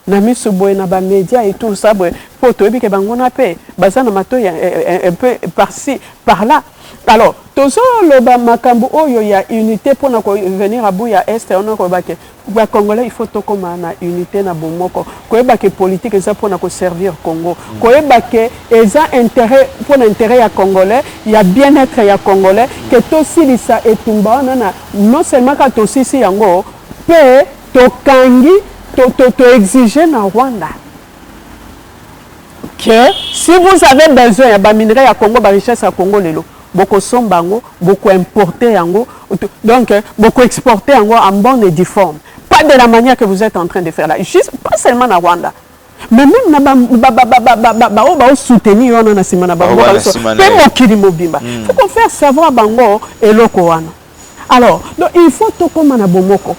Na miso boy na ba média et tout ça boy pour to bi ke bangona pe bazana mato un peu par-ci par-là. Alors tozo le ba makambu oyo ya unité pour na ko venir à Buya Est on ko ba ke ba congolais il faut to comme na unité na bomoko ko ba ke politique ça pour na ko servir Congo ko ba ke eza intérêt pour l'intérêt ya congolais il y a bien-être ya congolais que to silisa etumba na non seulement ka to sisi yango pe to kangi to exiger na Rwanda que si vous avez besoin ya ba minerai ya Congo ba richesse ya Congo lelo beaucoup sombango, beaucoup importer yango, donc beaucoup exporter yango en bonne et due forme. Pas de la manière que vous êtes en train de faire là, juste pas seulement na Rwanda. Mais même na soutenir on na simana ba il faut qu'on fasse savoir bango et loko wana. Alors, donc il faut to comme na bomoko.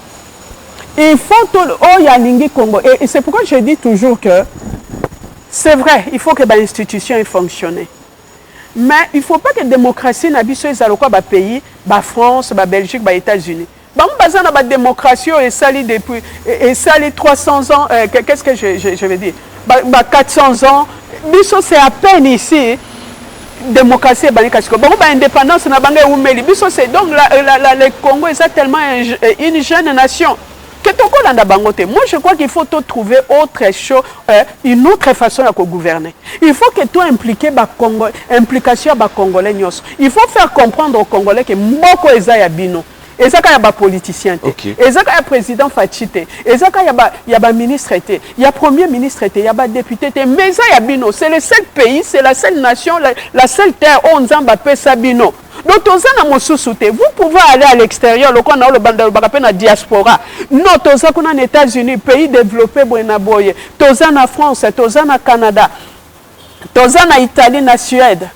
Il faut to ya lingi Congo et c'est pourquoi je dis toujours que c'est vrai, il faut que l'institution ait fonctionné. Mais il ne faut pas que la démocratie n'abîme les pays, la France, la Belgique, les États-Unis. La démocratie est salie depuis 300 ans, qu'est-ce que je veux dire 400 ans. C'est à peine ici. Démocratie et indépendance. Donc le Congo est tellement une jeune nation. Moi, je crois qu'il faut trouver autre chose, une autre façon de gouverner. Il faut que tout impliqué implication des Congolais. Il faut faire comprendre aux Congolais que Mboko est bino. Et ça, il y a des politiciens. Et ça, il y a président Fachite. Et ça, il y a des ministres. Il y a premier ministre. Il y a des députés. Mais ça, il y a bino. C'est le seul pays, c'est la seule nation, la seule terre où on a ça bino. Donc, vous pouvez aller à l'extérieur, la diaspora. Non, aux États-Unis, pays développés, en France, en Canada, en Italie, en Suède.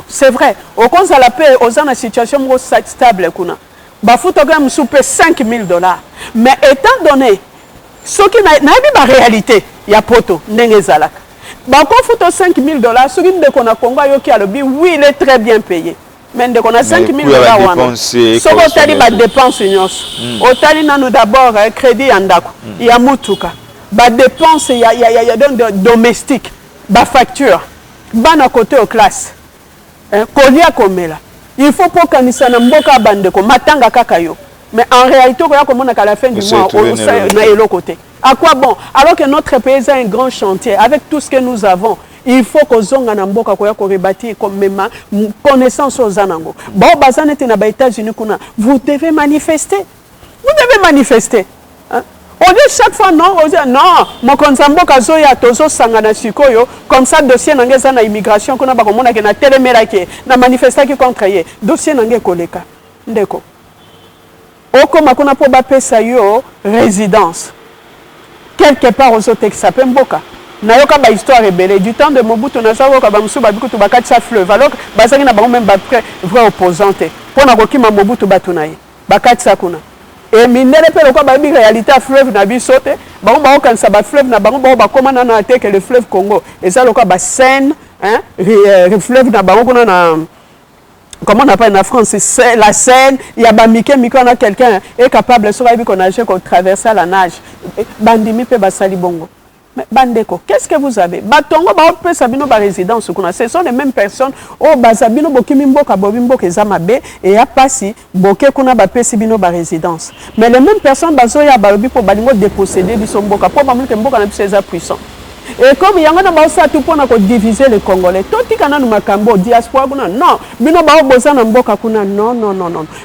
C'est vrai. Au cas où la paix, aux en situation stable, il faut 5 000 $. Mais étant donné, ce qui n'a pas de réalité, il y a poto, n'engezalak. Quand il faut 5 000 $, ce qui est qu'on a Congo, oui, il est très bien payé. Mais on a 5 000 $. Ce qu'on a dit, c'est dépenses. On a d'abord crédit andako. Il y a mutuka. Dépenses, il y a domestique. Facture. À côté aux classes. Kolia komela. Il faut pas qu'on ait un mboka bandeko. Matanga kakayo. Mais en réalité, on a à la fin du mois, on a l'autre côté. À quoi bon? Alors que notre pays a un grand chantier, avec tout ce que nous avons, il faut que zonga na mboka ko rebâtir comme même connaissance aux anango. Bon bazane te na ba États-Unis kuna, vous devez manifester. Vous devez manifester. Hein? On dit chaque fois non, on dit non, mon konzamboka zo ya tozo sangana sikoyo, comme ça dossier nangeza na immigration kuna ba komona ke na telemera ke na manifester ki contre ye. Dossier nange koleka. Ndeko. Oko makuna po ba pesa yo résidence. Quelque part aux autres exapé mboka. Nayoka ba histoire rebelle du temps de Mobutu nazawo ka bamsu babiku to bakatsa fleuve alors bazaki na bango même ba vrai opposante pona kokima Mobutu batunaye bakatsa kuna et minere pe lokwa ba bi réalité à fleuve na bisote bango ba okansa ba fleuve na bango ba komana na te que le fleuve Congo et ça lokwa ba Seine hein fleuve na bango kuna na comment on appelle en France, c'est la Seine, il y a on a quelqu'un est capable de nager, qu'on traverser la nage. Bandimi pe basali bongo. Mais bandeko, qu'est-ce que vous avez? Batongo ba pe sabino ba résidence kuna. Ce sont les mêmes personnes au bazabino bokimi mboka bobimbo ke zamabe et ya pasi boke kuna ba pe sabino ba résidence. Mais les mêmes personnes bazoya ba lobi po balingo déposséder biso mboka po ba mulke mboka na biso eza puissant. Et comme il y a un tout pour diviser les Congolais, tout le monde a un diaspora. Non, bino ba oboza na mboka kuna non.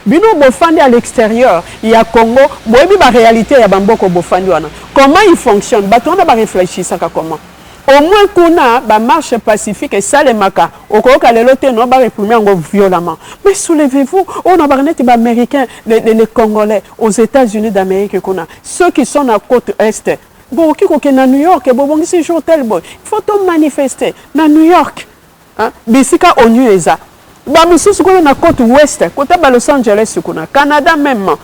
Bino bofandi à l'extérieur, il y a Congo, boyebi ba réalité ya bamboko bofandi wana. Comment il fonctionne? Bato on a réfléchi ça comment. Au moins kuna ba marche pacifique et ça les maka. Au koka le loté no ba réprimer violemment. Mais soulevez-vous, on a barnet ba américains, les Congolais aux États-Unis d'Amérique kuna. Ceux qui sont à côte est. Bon, qui est à New York, bon, c'est jour tel boy. Il faut tout manifester. À New York, hein, Bissika au Nueza. Bamusu sur la côte ouest, côté de Los Angeles, Canada même.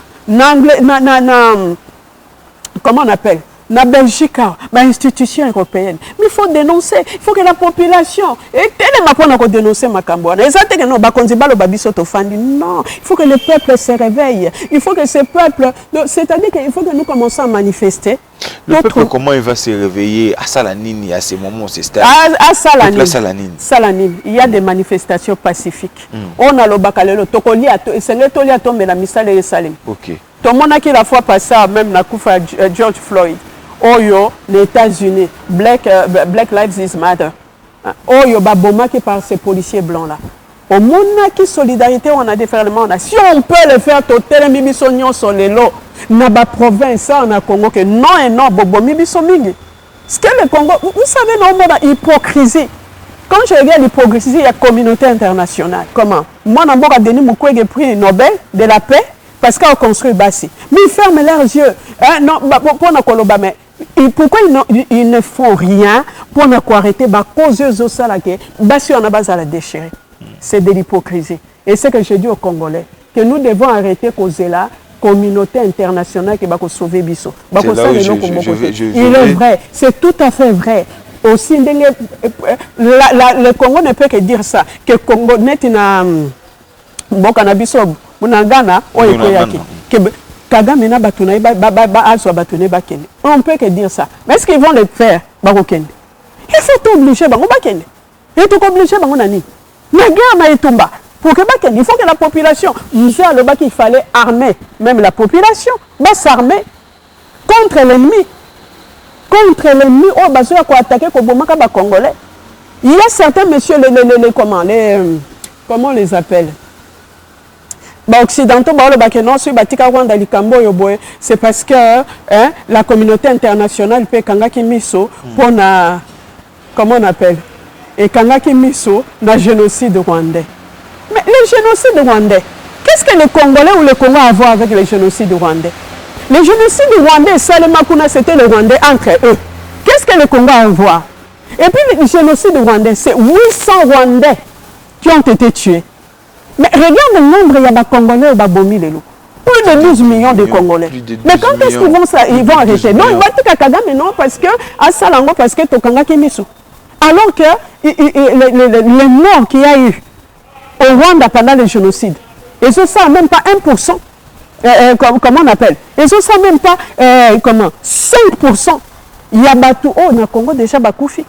Comment on appelle? la Belgique, l'institution européenne. Mais il faut dénoncer, il faut que la population, et tellement pour dénoncer ma camboine. Et ça, c'est que non, non, il faut que le peuple se réveille. Il faut que ce peuple, c'est-à-dire qu'il faut que nous commençons à manifester. Le peuple, comment il va se réveiller à Salanine à ces moments, c'est stade. À Salanine. Salanine. Il y a des manifestations pacifiques. On a le bacalao, Tokoli, c'est le Toli à tomber la Missale et Salim. Ok. Tout le monde a qui la fois passé, même la Koufa George Floyd. Oyo, les États-Unis, Black Lives Matter. Oyo, Baboma qui par ces policiers blancs là. Au monde qui solidarité, on a des frères. Si on peut le faire, totel mibisonio sur les lots, na ba province, on a Congo que non et non, bobo mibisomingi. Ce que le Congo, vous savez, non, on a hypocrisie. Quand je regarde l'hypocrisie, il y a communauté internationale. Comment? Moi, je Denis Mukwege prix Nobel de la paix parce qu'on construit Bassi. Mais ils ferment leurs yeux. Hein? Non, pour Nakoloba, mais pourquoi ils ne font rien pour arrêter à cause de ça là que Bassi on a base à la déchirer. C'est de l'hypocrisie. Et c'est ce que je dis aux Congolais, que nous devons arrêter causer la communauté internationale qui va sauver Bisso. Il est vrai, c'est tout à fait vrai. Aussi, le Congo ne peut que dire ça, que le Congo n'est pas Bokanabiso, Munangana, Oyekoyaki, que Kagame na Batuna, Azwa Batune Bakene. On peut que dire ça. Mais est-ce qu'ils vont le faire, Barokene? Il faut t'obliger, Bakene. Il faut t'obliger, Bakonani. La guerre n'a été pour que il faut que la population, il fallait armer, même la population, va s'armer contre l'ennemi. Contre l'ennemi, oh, bah, ceux qui ont attaqué les Congolais. Il y a certains messieurs, comment on les appelle? Bah, occidentaux, c'est parce que hein, la communauté internationale peut Kangaki Miso pour na, comment on appelle? Et Kangaki Miso, le génocide rwandais. Mais le génocide rwandais, qu'est-ce que les Congolais ou le Congo a à voir avec le génocide rwandais? Le génocide rwandais, c'était le Rwandais entre eux. Qu'est-ce que le Congo a à voir? Et puis le génocide rwandais, c'est 800 Rwandais qui ont été tués. Mais regarde le nombre, il y a des Congolais au Babomi. Plus de 12 millions de Congolais. Mais quand est-ce qu'ils vont arrêter? Non, ils vont être à Kagame, non, parce que à Salango, parce que Tokanga Kemisu. Alors que les morts qu'il y a eu au Rwanda pendant le génocide, et ce ça même pas 1%. Comment on appelle? Et ce ça même pas 5%. Il y a Batou, oh, dans le Congo déjà Bakoufi.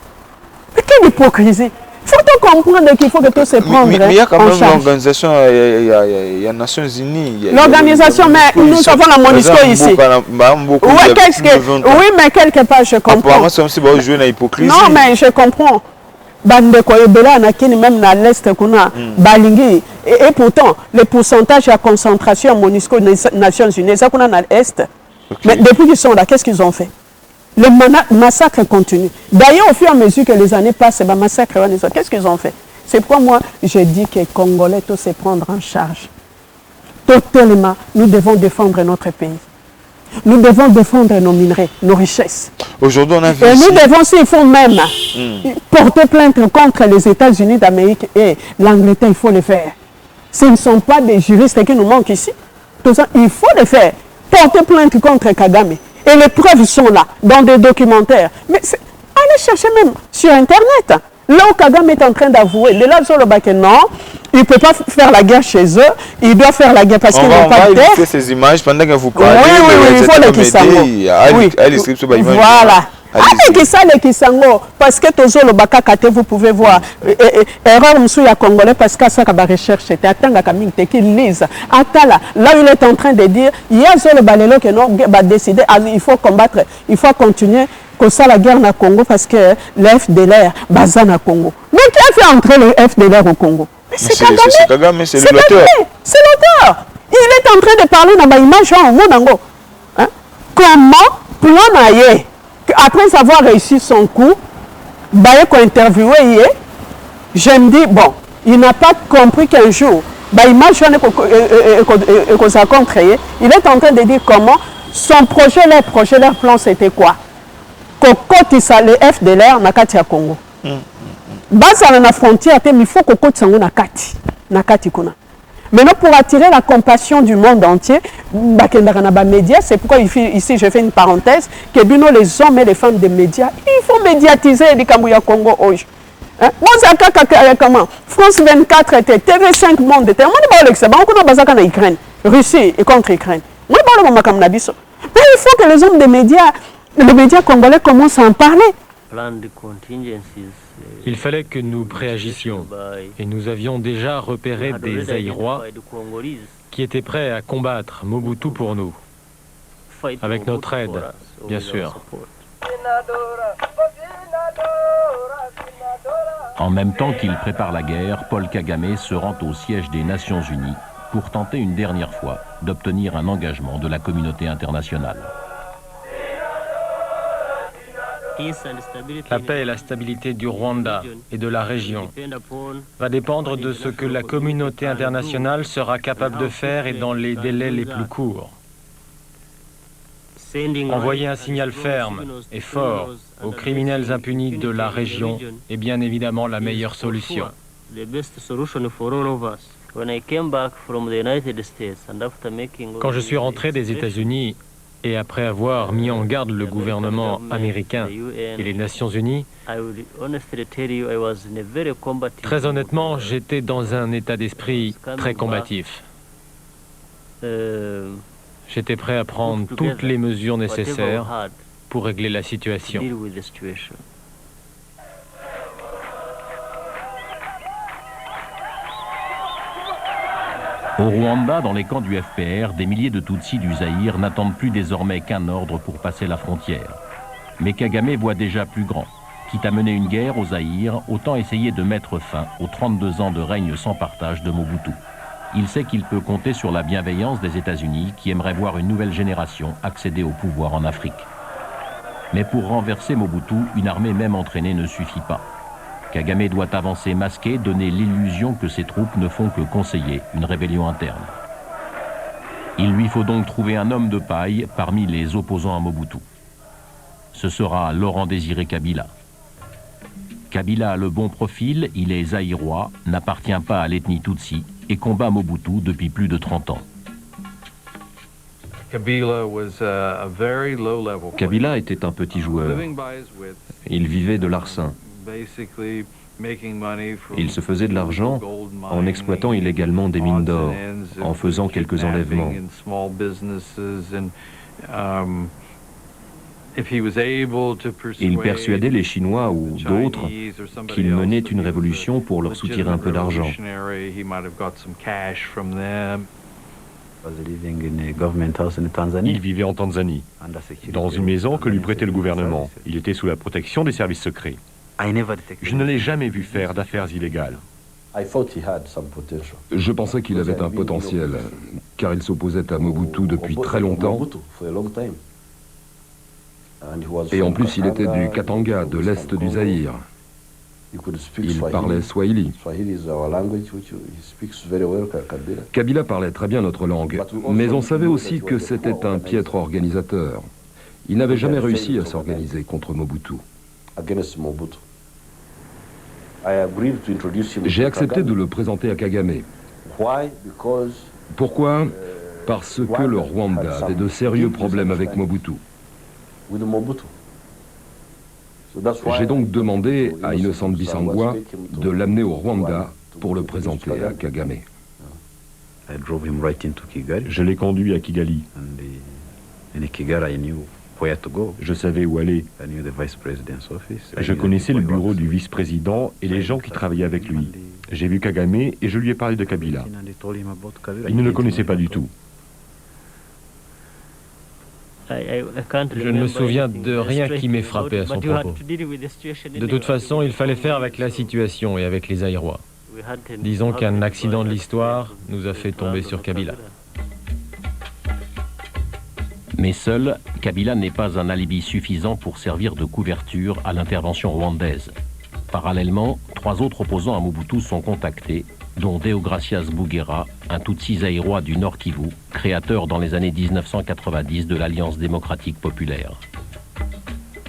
Mais quelle hypocrisie! Il faut comprendre qu'il faut que tout se prenne. Mais il y a quand même l'organisation, il y a les Nations Unies. L'organisation, mais nous avons la MONUSCO ici. Oui, mais quelque part, je comprends. Non, mais je comprends. Bande Koyebela, même dans l'Est, Balingi. Et pourtant, le pourcentage de la concentration MONUSCO des Nations Unies, c'est qu'on a dans l'Est. Mais depuis qu'ils sont là, qu'est-ce qu'ils ont fait? Le massacre continue. D'ailleurs, au fur et à mesure que les années passent, le massacre, qu'est-ce qu'ils ont fait? C'est pourquoi moi, je dis que les Congolais doivent se prendre en charge. Totalement, nous devons défendre notre pays. Nous devons défendre nos minerais, nos richesses. Aujourd'hui, on a vu. Et nous devons, s'il faut même, porter plainte contre les États-Unis d'Amérique et l'Angleterre, il faut le faire. Ce ne sont pas des juristes qui nous manquent ici. Tout ça, il faut le faire. Porter plainte contre Kagame. Et les preuves sont là, dans des documentaires. Mais allez chercher même sur Internet. Là où Kagame est en train d'avouer, les là sur le bac, non, il ne peut pas faire la guerre chez eux, il doit faire la guerre parce qu'ils n'ont pas de terre. On va ces images pendant que vous parlez. Oui, il faut les Kisango. Voilà. Allez ça les Kisango, parce que toujours le Bakakate, vous pouvez voir. Erreur monsieur ya Congolais, parce que ça va recherche, c'était attendre Camille qu'il lise. Attala, là il est en train de dire, il y a sur le balélo que non, va décider, il faut combattre, il faut continuer. Que ça la guerre na Congo parce que le FDLR basa na Congo. Mais qui a fait entrer le FDLR au Congo? C'est Kagame, c'est l'auteur. C'est l'auteur. Il est en train de parler dans ma image en Monango. Comment plan après avoir réussi son coup, Baye qu'on interviewé hier, je me dis bon, il n'a pas compris qu'un jour, image qu'on s'est rencontré, il est en train de dire comment son projet, leur plan c'était quoi? Kokoti sa le FDLR na kati ya Congo. Basa na frontière il faut kokoti sango na kati kuna. Maintenant pour attirer la compassion du monde entier, médias. C'est pourquoi ici je fais une parenthèse, que bino les hommes et les femmes des médias, il faut médiatiser les Kambouya Congo aujourd'hui. Comment France 24 était, TV5 Monde était, on a Ukraine, Russie et contre Ukraine. Mais il faut que les hommes des médias, les médias congolais commencent à en parler. Il fallait que nous préagissions et nous avions déjà repéré des Zaïrois qui étaient prêts à combattre Mobutu pour nous, avec notre aide, bien sûr. En même temps qu'il prépare la guerre, Paul Kagame se rend au siège des Nations Unies pour tenter une dernière fois d'obtenir un engagement de la communauté internationale. La paix et la stabilité du Rwanda et de la région va dépendre de ce que la communauté internationale sera capable de faire et dans les délais les plus courts. Envoyer un signal ferme et fort aux criminels impunis de la région est bien évidemment la meilleure solution. Quand je suis rentré des États-Unis et après avoir mis en garde le gouvernement américain et les Nations Unies, très honnêtement, j'étais dans un état d'esprit très combatif. J'étais prêt à prendre toutes les mesures nécessaires pour régler la situation. Au Rwanda, dans les camps du FPR, des milliers de Tutsis du Zaïre n'attendent plus désormais qu'un ordre pour passer la frontière. Mais Kagame voit déjà plus grand. Quitte à mener une guerre au Zaïre, autant essayer de mettre fin aux 32 ans de règne sans partage de Mobutu. Il sait qu'il peut compter sur la bienveillance des États-Unis qui aimeraient voir une nouvelle génération accéder au pouvoir en Afrique. Mais pour renverser Mobutu, une armée même entraînée ne suffit pas. Kagame doit avancer masqué, donner l'illusion que ses troupes ne font que conseiller une rébellion interne. Il lui faut donc trouver un homme de paille parmi les opposants à Mobutu. Ce sera Laurent-Désiré Kabila. Kabila a le bon profil, il est zaïrois, n'appartient pas à l'ethnie Tutsi et combat Mobutu depuis plus de 30 ans. Kabila était un petit joueur. Il vivait de l'arsen. Il se faisait de l'argent en exploitant illégalement des mines d'or, en faisant quelques enlèvements. Il persuadait les Chinois ou d'autres qu'il menait une révolution pour leur soutirer un peu d'argent. Il vivait en Tanzanie, dans une maison que lui prêtait le gouvernement. Il était sous la protection des services secrets. Je ne l'ai jamais vu faire d'affaires illégales. Je pensais qu'il avait un potentiel, car il s'opposait à Mobutu depuis très longtemps. Et en plus, il était du Katanga, de l'est du Zaïre. Il parlait Swahili. Kabila parlait très bien notre langue, mais on savait aussi que c'était un piètre organisateur. Il n'avait jamais réussi à s'organiser contre Mobutu. J'ai accepté de le présenter à Kagame. Pourquoi? Parce que le Rwanda avait de sérieux problèmes avec Mobutu. J'ai donc demandé à Innocent Bissangwa de l'amener au Rwanda pour le présenter à Kagame. Je l'ai conduit à Kigali. Je savais où aller. Je connaissais le bureau du vice-président et les gens qui travaillaient avec lui. J'ai vu Kagame et je lui ai parlé de Kabila. Il ne le connaissait pas du tout. Je ne me souviens de rien qui m'ait frappé à son propos. De toute façon, il fallait faire avec la situation et avec les Zaïrois. Disons qu'un accident de l'histoire nous a fait tomber sur Kabila. Mais seul, Kabila n'est pas un alibi suffisant pour servir de couverture à l'intervention rwandaise. Parallèlement, 3 autres opposants à Mobutu sont contactés, dont Deogracias Bouguera, un Tutsi zaïrois du Nord Kivu, créateur dans les années 1990 de l'Alliance démocratique populaire.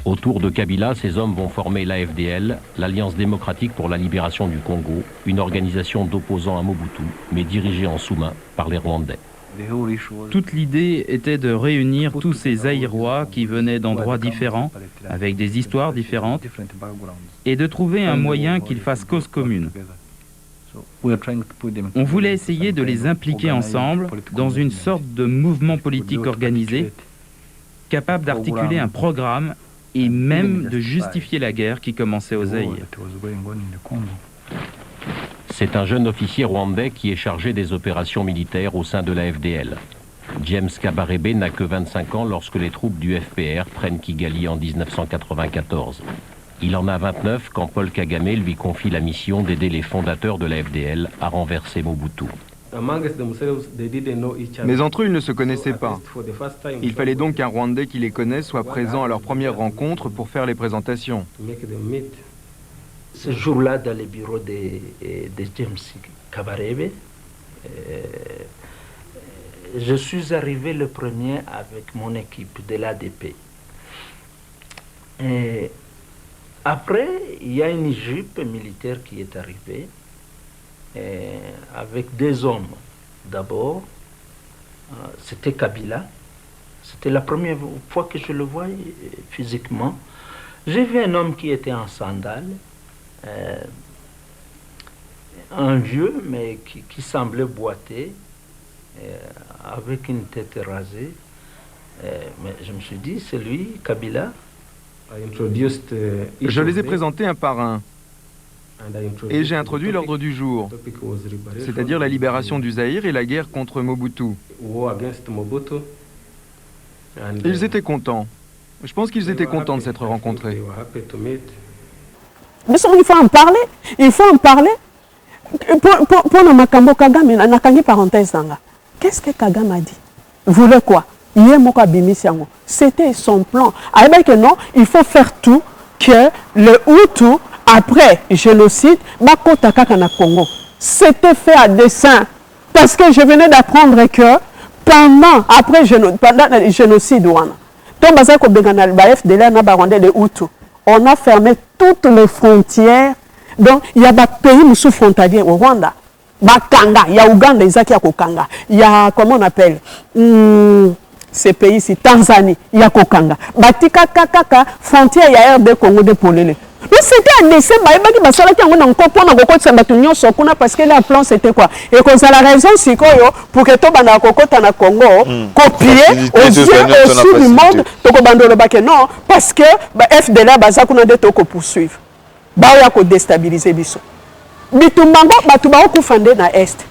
Autour de Kabila, ces hommes vont former l'AFDL, l'Alliance démocratique pour la libération du Congo, une organisation d'opposants à Mobutu, mais dirigée en sous-main par les Rwandais. Toute l'idée était de réunir tous ces Zaïrois qui venaient d'endroits différents, avec des histoires différentes, et de trouver un moyen qu'ils fassent cause commune. On voulait essayer de les impliquer ensemble dans une sorte de mouvement politique organisé, capable d'articuler un programme et même de justifier la guerre qui commençait au Zaïre. C'est un jeune officier rwandais qui est chargé des opérations militaires au sein de la FDL. James Kabarebe n'a que 25 ans lorsque les troupes du FPR prennent Kigali en 1994. Il en a 29 quand Paul Kagame lui confie la mission d'aider les fondateurs de la FDL à renverser Mobutu. Mais entre eux, ils ne se connaissaient pas. Il fallait donc qu'un Rwandais qui les connaisse soit présent à leur première rencontre pour faire les présentations. Ce jour-là, dans le bureau de James Kabarebe, je suis arrivé le premier avec mon équipe de l'ADP. Après, il y a une jupe militaire qui est arrivée avec deux hommes. D'abord, c'était Kabila. C'était la première fois que je le voyais physiquement. J'ai vu un homme qui était en sandales, un vieux, mais qui semblait boiter, avec une tête rasée. Mais je me suis dit, c'est lui, Kabila. Je les ai présentés un par un. Et j'ai introduit l'ordre du jour, c'est-à-dire la libération du Zaïre et la guerre contre Mobutu. Ils étaient contents. Je pense qu'ils étaient contents de s'être rencontrés. Mais il faut en parler. Il faut en parler. Pour le Makambo Kagame, nakangi parenthèse nanga. Qu'est-ce que Kagame a dit? Voulait quoi? C'était son plan. Avec que non, il faut faire tout que le Hutu, après génocide, Bakota Kakana Congo. C'était fait à dessein. Parce que je venais d'apprendre que pendant le génocide, on a fermé toutes les frontières. Donc, il y a des pays sous-frontaliers au Rwanda. Bakanga, il y a Ouganda, il y a, comment on appelle ces pays ici, Tanzanie, il y a Kokanga. Batika Kakaka, frontière, il y a RD Congo de Polele. Mais c'était un décès, parce que le plan c'était quoi? Et que c'est la raison, c'est pour que tout le Congo copier aux yeux au-dessus du monde, non, parce que FDL a poursuivre. Il faut déstabiliser biso. Bitumbango, batuba okufande na Est.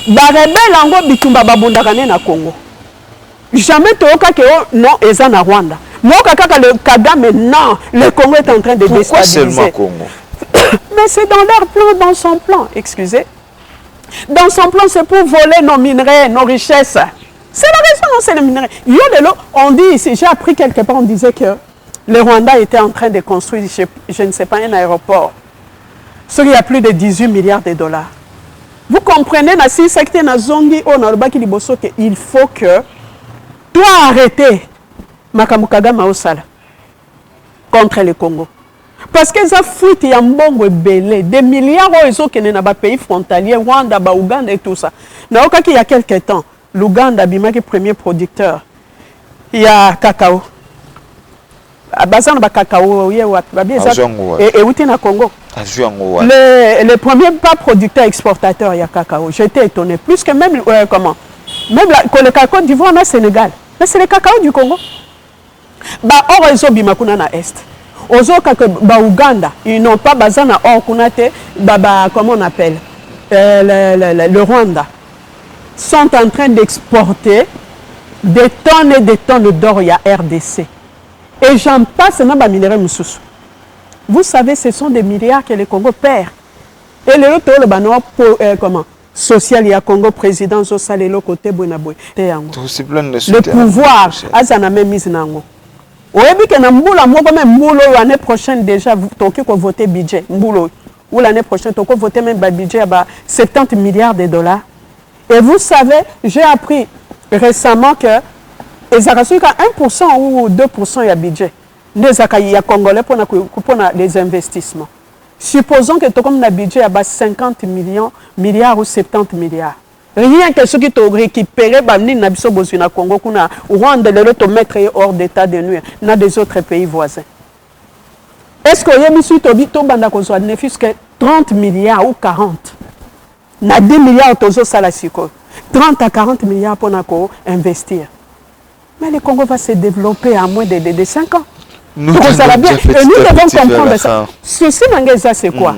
Barebel ango bitumba babundakane na Congo. Jamais toka que non, eza na Rwanda. Moi, le Kagame, non, le Congo est en train de déstabiliser. Pourquoi seulement Congo? Mais c'est dans leur plan, dans son plan, excusez. Dans son plan, c'est pour voler nos minerais, nos richesses. C'est la raison, non, c'est les minerais. On dit ici, j'ai appris quelque part, on disait que le Rwanda était en train de construire, je ne sais pas, un aéroport. Sur il y a plus de 18 milliards de dollars. Vous comprenez, il faut que toi arrêter Makambo Kagame Osala contre le Congo. Parce que ça fuite y a mbongo belé des milliards qui sont dans les pays frontaliers, Rwanda, Ouganda et tout ça. Donc il y a quelques temps, l'Ouganda est le premier producteur. Il y a cacao. Cacao, et où est le Congo? Le premier pas producteur exportateur, il y a cacao. J'étais étonné. Plus que même, même le cacao d'Ivoire, au Sénégal. Mais c'est le cacao du Congo. Or, ils ont bimakuna na Est. Aux autres, Ouganda, ils n'ont pas besoin na or kunate, comment on appelle, le Rwanda, sont en train d'exporter des tonnes et des tonnes d'or à RDC. Et j'en passe dans les minéraux moussous. Vous savez, ce sont des milliards que le Congo perd. Et le comment social, il y a Congo président, le côté Bounaboui. Le pouvoir, Azana même mise nango. Ou que na mbula moko même mbulo l'année prochaine déjà toki ko voter budget mbulo ou l'année prochaine toki voter même budget à 70 milliards de dollars. Et vous savez, j'ai appris récemment que les Arasuka 1% ou 2% il y a budget. Les Akaïa congolais pour les investissements. Supposons que comme le budget a 50 milliards ou 70 milliards. Rien que ceux qui t'ont récupéré, na Congo, Rwanda, le mettre hors d'état de nuire, dans des autres pays voisins. Est-ce que vous avez que 30 milliards ou 40? Na 10 milliards, tu 30 à 40 milliards pour investir. Mais le Congo va se développer en moins de 5 ans. Nous devons comprendre ça. Ceci, c'est quoi?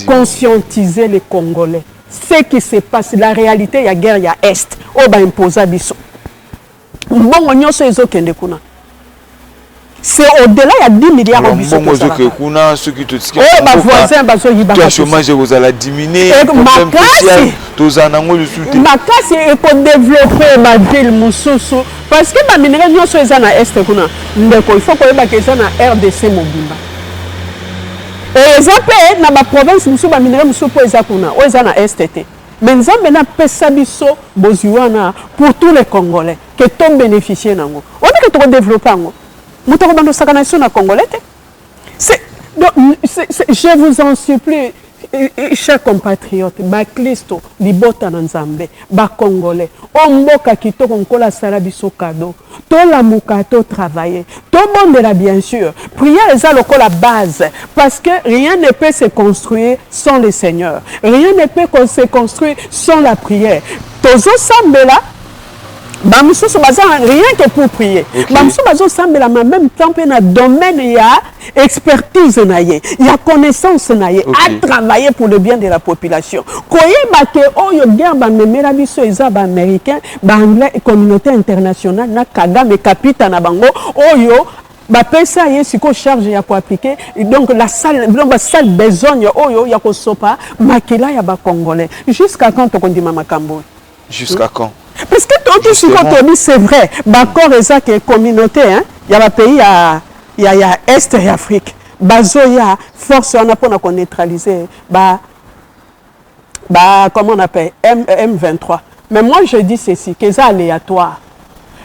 Conscientiser les Congolais. Ce qui se passe, la réalité, il y a guerre, il y a Est. On va imposer biso. C'est au-delà, il y a 10 milliards de biso. Chômage vous allez diminuer. Makasi est pour développer ma ville Moussousou. Parce que ma minerai nous sommes à Est. Il faut que ça na RDC Mobimba. Et ça peut na ma province Moussou ma minerai Moussou pour ça kuna. O ça na STT. Mais nous avons na pesa biso bozuana pour tous les Congolais que ton bénéficier nango. On dit que tu développer ngo. Mutoko bando sakanation na Congolais. Je vous en supplie, chers compatriotes, Baklisto, Libota Nzambe, Bakongolais, Omboka Kitoko Nkola Sarabiso Kado, Tola Mukato travailler, Tobondela bien sûr, prière est la base, parce que rien ne peut se construire sans le Seigneur, rien ne peut se construire sans la prière. Tozo Sambela, rien que pour prier. Même temps, il y a domaine, il y a expertise, il y a connaissance, il y a travailler pour le bien de la population. Quand il y a une guerre, les Américains, les communautés internationales, les Kagame, les capitaines, les pesa yesiko charge ya pour appliquer donc la salle besogne oyo ya ko sopa makila ya ba congolais jusqu'à quand on dit makambo jusqu'à quand? Parce que tout c'est vrai. D'accord, et ça qui est communauté, il y a un pays, il y a Est et Afrique. Bazo, il y a force, on a pour neutraliser, comment on appelle, M23. Mais moi, je dis ceci, que c'est aléatoire.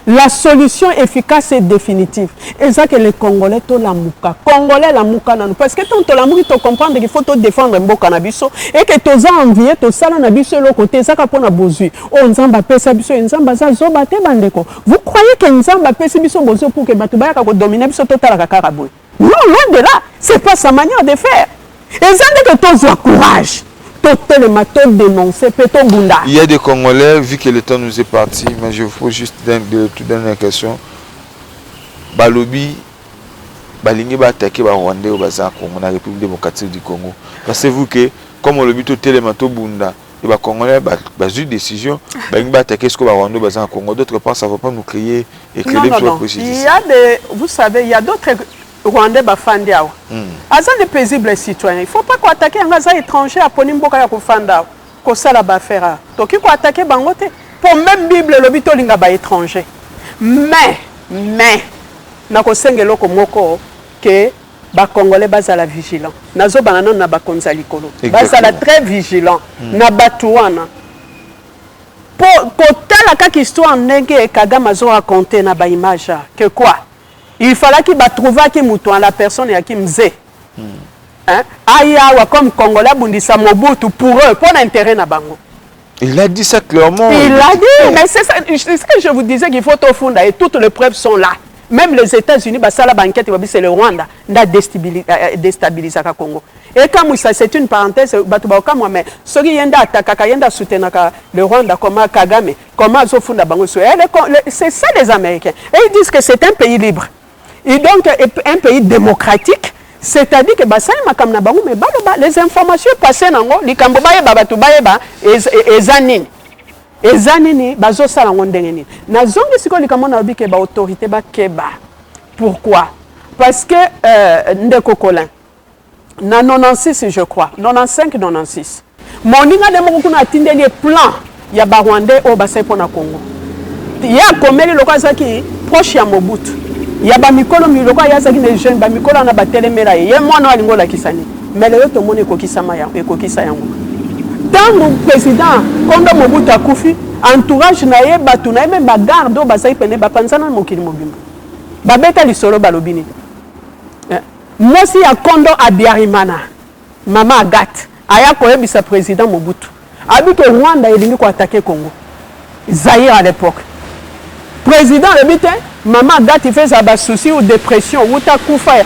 La solution efficace et définitive. Et ça que les Congolais, tout la mouka. Congolais, la mouka, parce que tout la mouka, tu comprends qu'il faut te défendre un beau cannabiso. Et que tu as envié, tu as la nabiso, l'autre côté, ça qu'on a besoin. Oh, Nzamba pesa biso, Nzamba za zobate bandeko. Vous croyez que Nzamba pesa biso bozo pour que Batubaya ko dominer biso total la carabouille? Non, loin de là. C'est pas sa manière de faire. Et ça que tu as courage. Il y a des Congolais, vu que le temps nous est parti, mais je faut juste tout donner une question. Balobi, Balingi va attaquer les Rwandais au Bazar Congo, la République démocratique du Congo. Pensez-vous que, comme on le dit, tout télémato Bunda, les Congolais ont une décision, Balingi va attaquer ce que les Rwandais au Bazar Congo. D'autre part, ça ne va pas nous créer et créer des choses. Il y a des, vous savez, il y a d'autres Rwandais bafandiao. Aza les paisibles citoyens. Il ne faut pas qu'on attaque un gaz étranger à Ponimboka ya kufandao. Ko sala ba fera. Toki ko attaquer bangote. Pour même Bible le bito linga ba étranger. Mais na ko sengelo ko moko que ba congolais bazala vigilant. Nazo banana na ba konza likolo. Bazala très vigilant. Na batuana. Pour tala kaka histoire ndenge Kagame zo raconter na ba image que quoi? Il fallait qu'il trouve qui mouton la personne et qui mzé. Aya comme Congolais bundisa Mobutu pour eux, pour l'intérêt na bango. Il a dit ça clairement. Il a dit, mais c'est ça, c'est ce que je vous disais qu'il faut au fond et toutes les preuves sont là. Même les États-Unis, ça la banquette, c'est le Rwanda, n'a déstabilisé le Congo. Et comme ça, c'est une parenthèse, mais ceux qui viennent d'attaquer, soutenir le Rwanda, comment Kagame, comment ils font la banque, c'est ça les Américains. Et ils disent que c'est un pays libre. Et donc, un pays démocratique, c'est-à-dire que les informations passées dans les Cambobaye, et Zanine. Et Zanine, bazo sala ngondengeni. Na zongi siko likamona obike ba autorité ba keba. Pourquoi? Parce que ndeko Colin na 96 je crois, 95 96. Moninga de moko kuna atindeli plan ya ba Rwandais o ba sepo na Congo. Ya komeli lokazaki proche ya Mobutu. Ya ba mikolo miloko ya zaki ne jeune ba mikolo na ba telemera ye mwana wa lingola kisani. Mais le to mone ko kisama ya ekokisa yango. Tant le président, quand Mobutu a koufi, entourage naie batu naie même bagarde au basai pene bapanzana mokili mobimba. Babeta lisolo balobini. Moi si a kondo a Biarimana, Mama Agathe, aya koyebisa président Mobutu. Abi que Rwanda il ko attaquer Congo. Zaïre à l'époque. Président le bité, maman date fait ça bas souci ou dépression ou ta kufa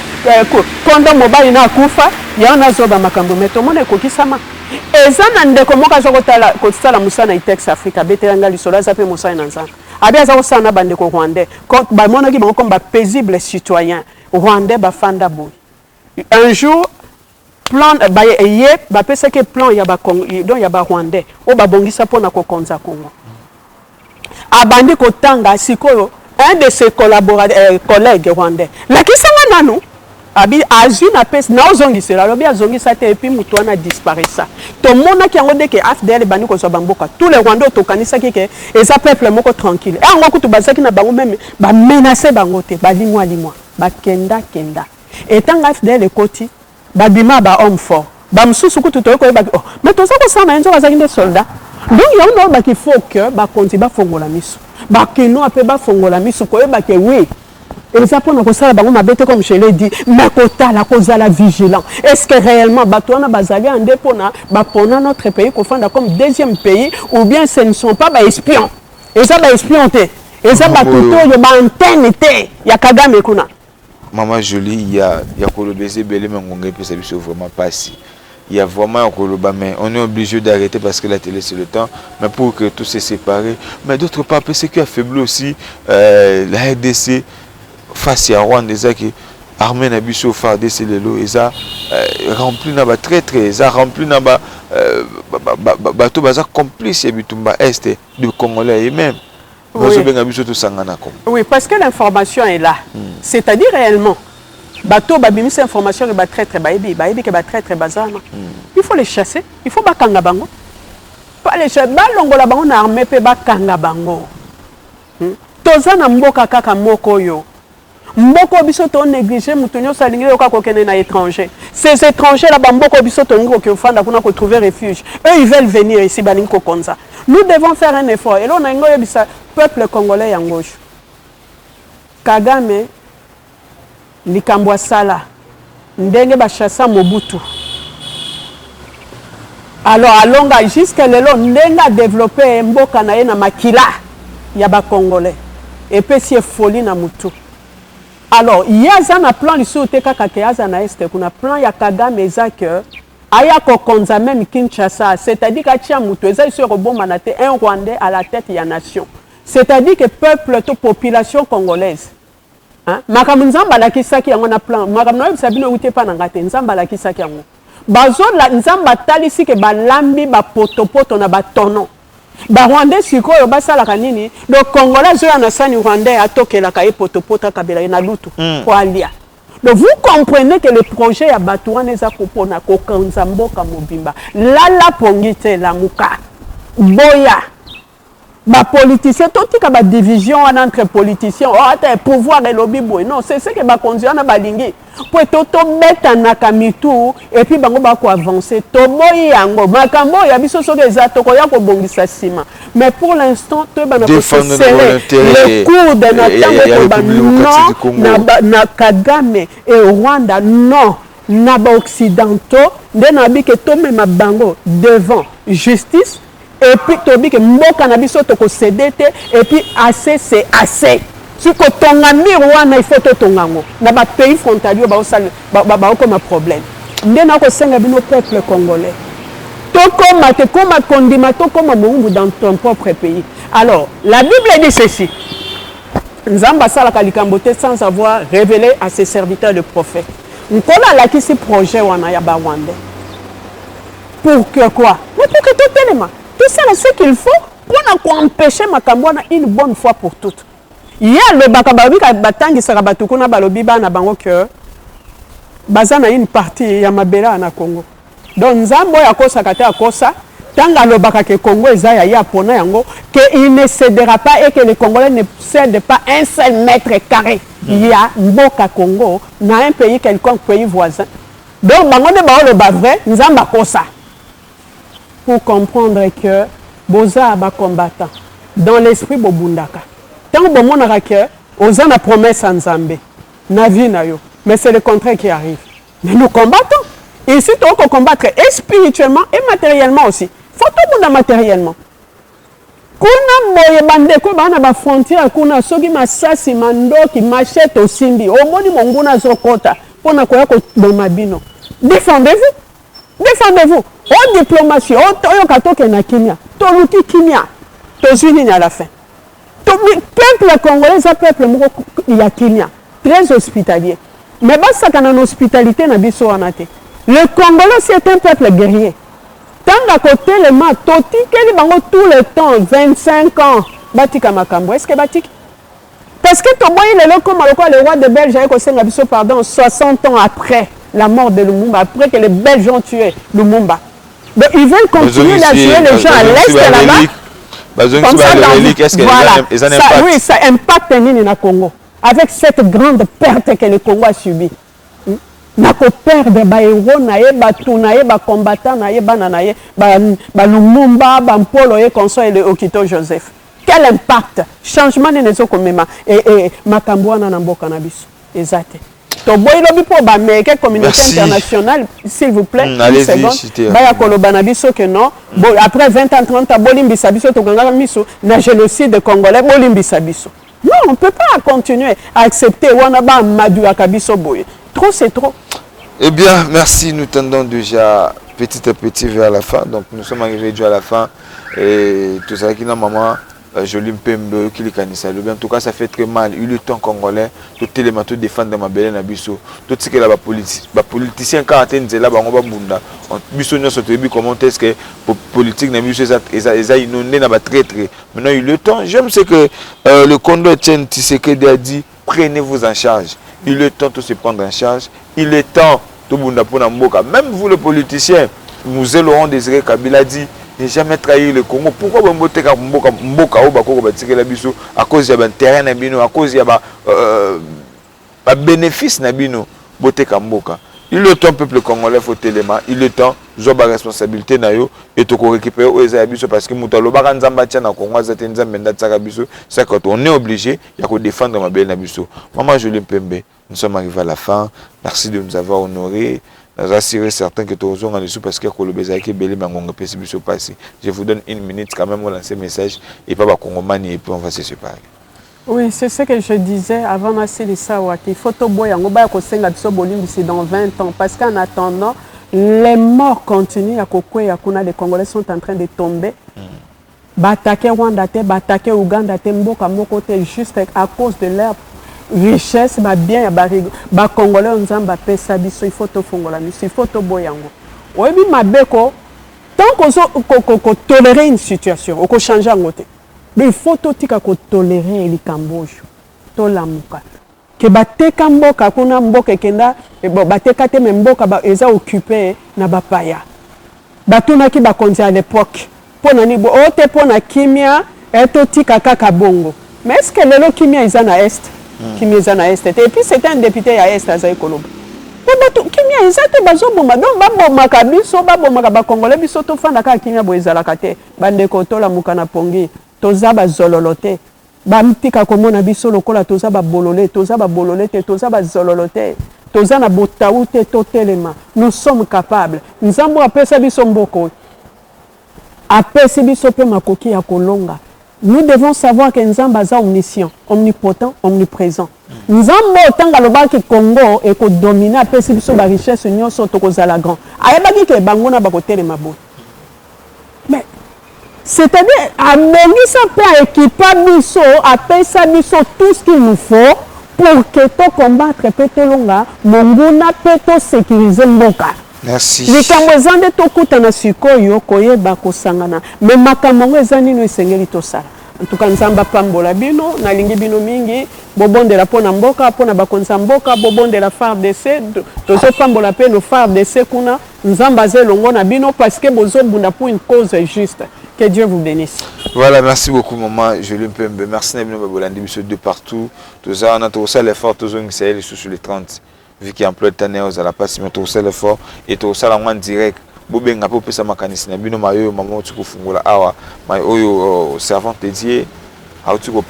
quand mobile na kufa, ya na zoba makambo mais tout le monde ko kisama. Et ça nande ko moka zo kotala ko sala musana itex Africa beteranga lisola za pe musana nzana. Abi za ko sana bande ko rwandais. Quand ba mona ki ba comme ba paisible citoyen rwandais ba fanda boy. Un jour plan ba ye ba pesa ke plan ya ba Congo donc ya ba rwandais o ba bongisa pona ko konza Congo. Abandi kotanga sikoyo un de ses collaborateurs collègues rwandais la kisanga nanu abi azuna pes na ozongi sera lobi azongi sa te et puis mutu ana disparaître to mona ki ngo de ke afdel bandi ko so bamboka tous les rwandais to kanisa ki ke eza peuple moko tranquille et ngo kutu bazaki na bango même ba menacer bango te ba lingwa ba kenda et tanga afdel ekoti ba bima ba homme fort ba msusu kutu to ko ba oh mais to ça ko sana enzo bazaki des soldats. Donc il y a qu'il faut que ba konti ba fongola miso ba keno ape ba fongola miso ko ba ke oui et ça pour nous ça ba mabete comme je l'ai dit mais kota la cause la vigilant est-ce que réellement ba toi na bazali en dépona ba pona notre pays ko fanda comme deuxième pays ou bien ce ne sont pas ba espions et ça ba espionté et ça ba tuto yo ba antenne té ya Kagame kuna Maman Jolie il y a ko le baiser belé mais ngongé peut ça vraiment pas si. Il y a vraiment un Koloba, mais on est obligé d'arrêter parce que la télé c'est le temps, mais pour que tout se sépare. Mais d'autre part, ce qui a faibli aussi la RDC face à Rwanda, qui armée n'a biso FARDC le lot, ils a rempli n'a pas très ils a rempli n'a pas bateau bazar complice et bitumba est du Congolais et même. Oui, parce que l'information est là. C'est-à-dire réellement. Bateau babimi c'est information que ba très baébi que ba très bazana. Il faut les chasser, il faut ba kanga bango. Pas les chasser ba longola bango na armée pe ba kanga bango. Toza na mboka kaka moko yo. Mboko biso to négliger mutunyo salingi yo ka kokene na étranger. Ces étrangers là ba mboko biso to ngo ke fanda kuna ko trouver refuge. Eux ils veulent venir ici balingi ko konza. Nous devons faire un effort et là on a ngo yebisa peuple congolais yangojo. Kagame likambo sala ndenge ba chassa Mobutu alors alonga jusqu'à lelo ndenge développer mboka na ye na makila ya ba congolais et puis c'est folie na mutu alors yaza na plan liso te kaka ke yaza na este kuna plan ya Kagame ezake aya ko konza même Kinshasa c'est-à-dire qu'atia mutu eza sur bon manate un Rwandais à la tête ya nation c'est-à-dire que peuple to population congolaise. Makambo nzamba la kisaki yango na plan makambo na sabino uté pa na ngate nzamba la kisaki yango bazo la nzamba talisi ke balambi ba potopoto na batono ba rwandais sikoyo basala kanini donc congolais zo na sani rwandais atokela ka potopoto kabela na lutu pour alia donc vous comprenez que le projet ya batouane za kopona ko kanza mboka mobimba la pongite la muka boya ba politicien totika ba division entre politiciens oh ata pouvoir et lobby boy non c'est ce que ba conduire na balingi pour toto beta na kamitu et puis bango ba ko avancer to boy yango makambo ya biso so eza to ko ya ko bongisa sima mais pour l'instant to ba na ko serrer le cours de notre temps na Kagame et Rwanda non na ba occidentaux de na bi ke to même bango devant justice. Et puis tobi que mboka na biso to ko céder et puis assez c'est assez si ko tonga mirwana il faut to tongango na ba pays frontalier ba osala ba comme problème ndena ko senga bino peuple congolais to comme kondima to comme mungu dans ton propre pays alors la Bible dit ceci nzamba sala kalikambote sans avoir révélé à ses serviteurs de prophètes nkola la kisi projet wana ya ba Rwanda pour que quoi mais pour que tout tellement tout ça c'est ce qu'il faut pour empêcher Makambwana une bonne fois pour toutes. Il y a le bakababi batangi sarabatukuna balobi bana bango que bazana une partie ya mabela na Congo. Donc nzambo ya kosa kata ya kosa tanga lo bakake Congo ezaya ya pona yango que il ne cédera pas et que les Congolais ne cèdent pas un seul mètre carré. Il y a mboka Congo na un pays quelconque pays voisin. Donc bango ne ba le ba vrai nzamba kosa. Pour comprendre que boza ba combattant dans l'esprit bobundaka tant bon mon que oza na promesse en Nzambe na vie na yo mais c'est le contraire qui arrive mais nous combattons ici on peut combattre et spirituellement et matériellement aussi Photo bunda matériellement. Kuna moye bandeko bana ba frontière kuna soki masasi mandoki machette osimbi omoni monguna zokota pona koya ko bomabino. Défendez-vous. Défendez-vous. En diplomatie, oyo katoke na Kenya. Toluki Kenya. Tozuni à la fin. Peuple congolais, c'est peuple il y a Kenya. Très hospitalier. Mais basta kana hospitalité na biso anate. Le Congolais c'est un peuple guerrier. Tant à côté le mat toti keli bango tout le temps 25 ans batika makambo. Est-ce que batik? Parce que to boyi le comme le roi de Belgique a senga biso pardon 60 ans après la mort de Lumumba, après que les Belges ont tué Lumumba. Donc ils veulent continuer à tuer les gens à l'est là-bas. Comme ça, voilà. Oui, ça impacte le Congo. Avec cette grande perte que le Congo a subie. Nako perdre ba héros naé ba tunaé ba combattant naé ba nanaé ba Lumumba ba Mpolo et consort et le Okito Joseph. Quel impact changement ne zo komema et makambo na mboka na biso. Exact. To boy lobi po ba meke communauté internationale s'il vous plaît une seconde ba ya koloba na biso que non bon après 20 ans 30 ans bolimbisa biso to ganga miso na génocide congolais bolimbisa biso. Non, on ne peut pas continuer à accepter Wanaba Madou Akabiso Boye. Trop, c'est trop. Eh bien, merci. Nous tendons déjà petit à petit vers la fin. Donc, nous sommes arrivés déjà à la fin. Et tout ça, qui n'a maman, Jolie Mpembe, qui en tout cas, ça fait très mal. Il y a le temps congolais, tout les matos défendre ma belle Nabiso. Tout ce qui est là, les politiciens, quand ils sont là, on va bunda. Biso nous sommes comment est-ce que politique Nabiso ils ont inondé na traître. Maintenant, il y a le temps. J'aime ce que le Condor Tien Tshisekedi a dit. Prenez-vous en charge. Il est temps de se prendre en charge. Il est temps de bunda pour Mboka. Même vous, les politiciens, nous Laurent Désiré Kabila dit. Ne jamais trahir le Congo. Pourquoi vous avez Mboka à cause de terrain, à cause de bénéfice Nabino, Mboka. Il est temps, peuple congolais, faut téléma. Il est temps, j'ai la responsabilité et de récupérer aux Abisso parce que c'est quand on est obligé, il y a que défendre ma belle Nabiso. Maman Jolie Mpembe, nous sommes arrivés à la fin. Merci de nous avoir honorés. Rassurer certains que tu as en dessous parce que je vous donne une minute quand même pour lancer un message et pas Congomani et puis on va se séparer. Oui, c'est ce que je disais avant de savoir. Il faut que c'est dans 20 ans parce qu'en attendant, les morts continuent à Kokoé, les Congolais sont en train de tomber. Bataké Rwanda, bataké Ouganda, Mboka Mokote juste à cause de leur richesse ba bien ba congolais nzamba pesa biso il faut to fongola miso il faut to boyango oyebi mabeko tant qu'on tolérer une situation on changer ngote mais il faut to tika ko tolérer li kambojo to lamuka ke bateka mboka kuna mboka kenda bateka te mboka ba eza occupé na bapaya batuna ki ba konzi à l'époque pona ni bo ote pona kimia eto tika kaka bongo mais est-ce que lelo kimia izana est qui est en Est. Et puis c'était un député à Est, à Zaïkolob. Qui est exact, bazoboma. Donc, baboma kabiso, baboma kabakongole, biso to fanda ka kimia boezala kate. Bande koto la mukana pongi, toza bazololote. Bamtika komona biso lokola toza babolole, toza babolole te, toza bazololote. Toza na botaoute totelema. Nous sommes capables. Nous avons appelé biso mboko. Appelé biso pe makoki ya kolonga. Nous devons savoir que nous sommes omniscient, omnipotent, omniprésent. Nous sommes autant que le Congo et que dominer après si la richesse nous sommes tous à la grande. Aïe que bango na bakote les mabou. Mais c'est-à-dire à ça peut équiper biso, après ça biso tout ce qu'il nous faut pour que to combattre peto longa, monguna peto sécuriser mboka. Merci. Les Cambodgiens to kutana sikoyo koyeba kosangana. Mais makambo ezani no esengeli to sala. En tout cas nzamba pambola bino na lingi bino mingi bobondela pona mboka pona bakonza mboka bobondela FARDC tozo pambola pe no FARDC kuna nzamba zelongo na bino parce que bozo bunda pour une cause juste. Que Dieu vous bénisse. Voilà, merci beaucoup maman Jolie Mpembe. Merci Nabino Babolandi biso de partout. Toza on a tout ça l'effort tozo ngisel sur les 30. Vu qu'il emploie tanné aux à la passe mais tout ça l'effort et tout ça la en direct bobenga po pesa makanisi na bino mayo maman tuko fungola awa mai oyo servant dédié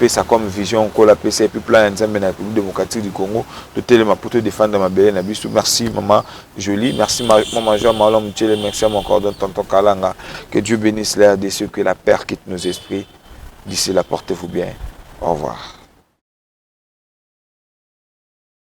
ça comme vision qu'on appelle ça et puis plan de la République démocratique du Congo de téléma pour te défendre ma belle Nabisu. Merci maman Jolie, merci maman Jean Malom Mutele, merci à mon cordon tonton Kalanga. Que Dieu bénisse l'air de ceux que la paix quitte nos esprits. D'ici là, portez-vous bien. Au revoir.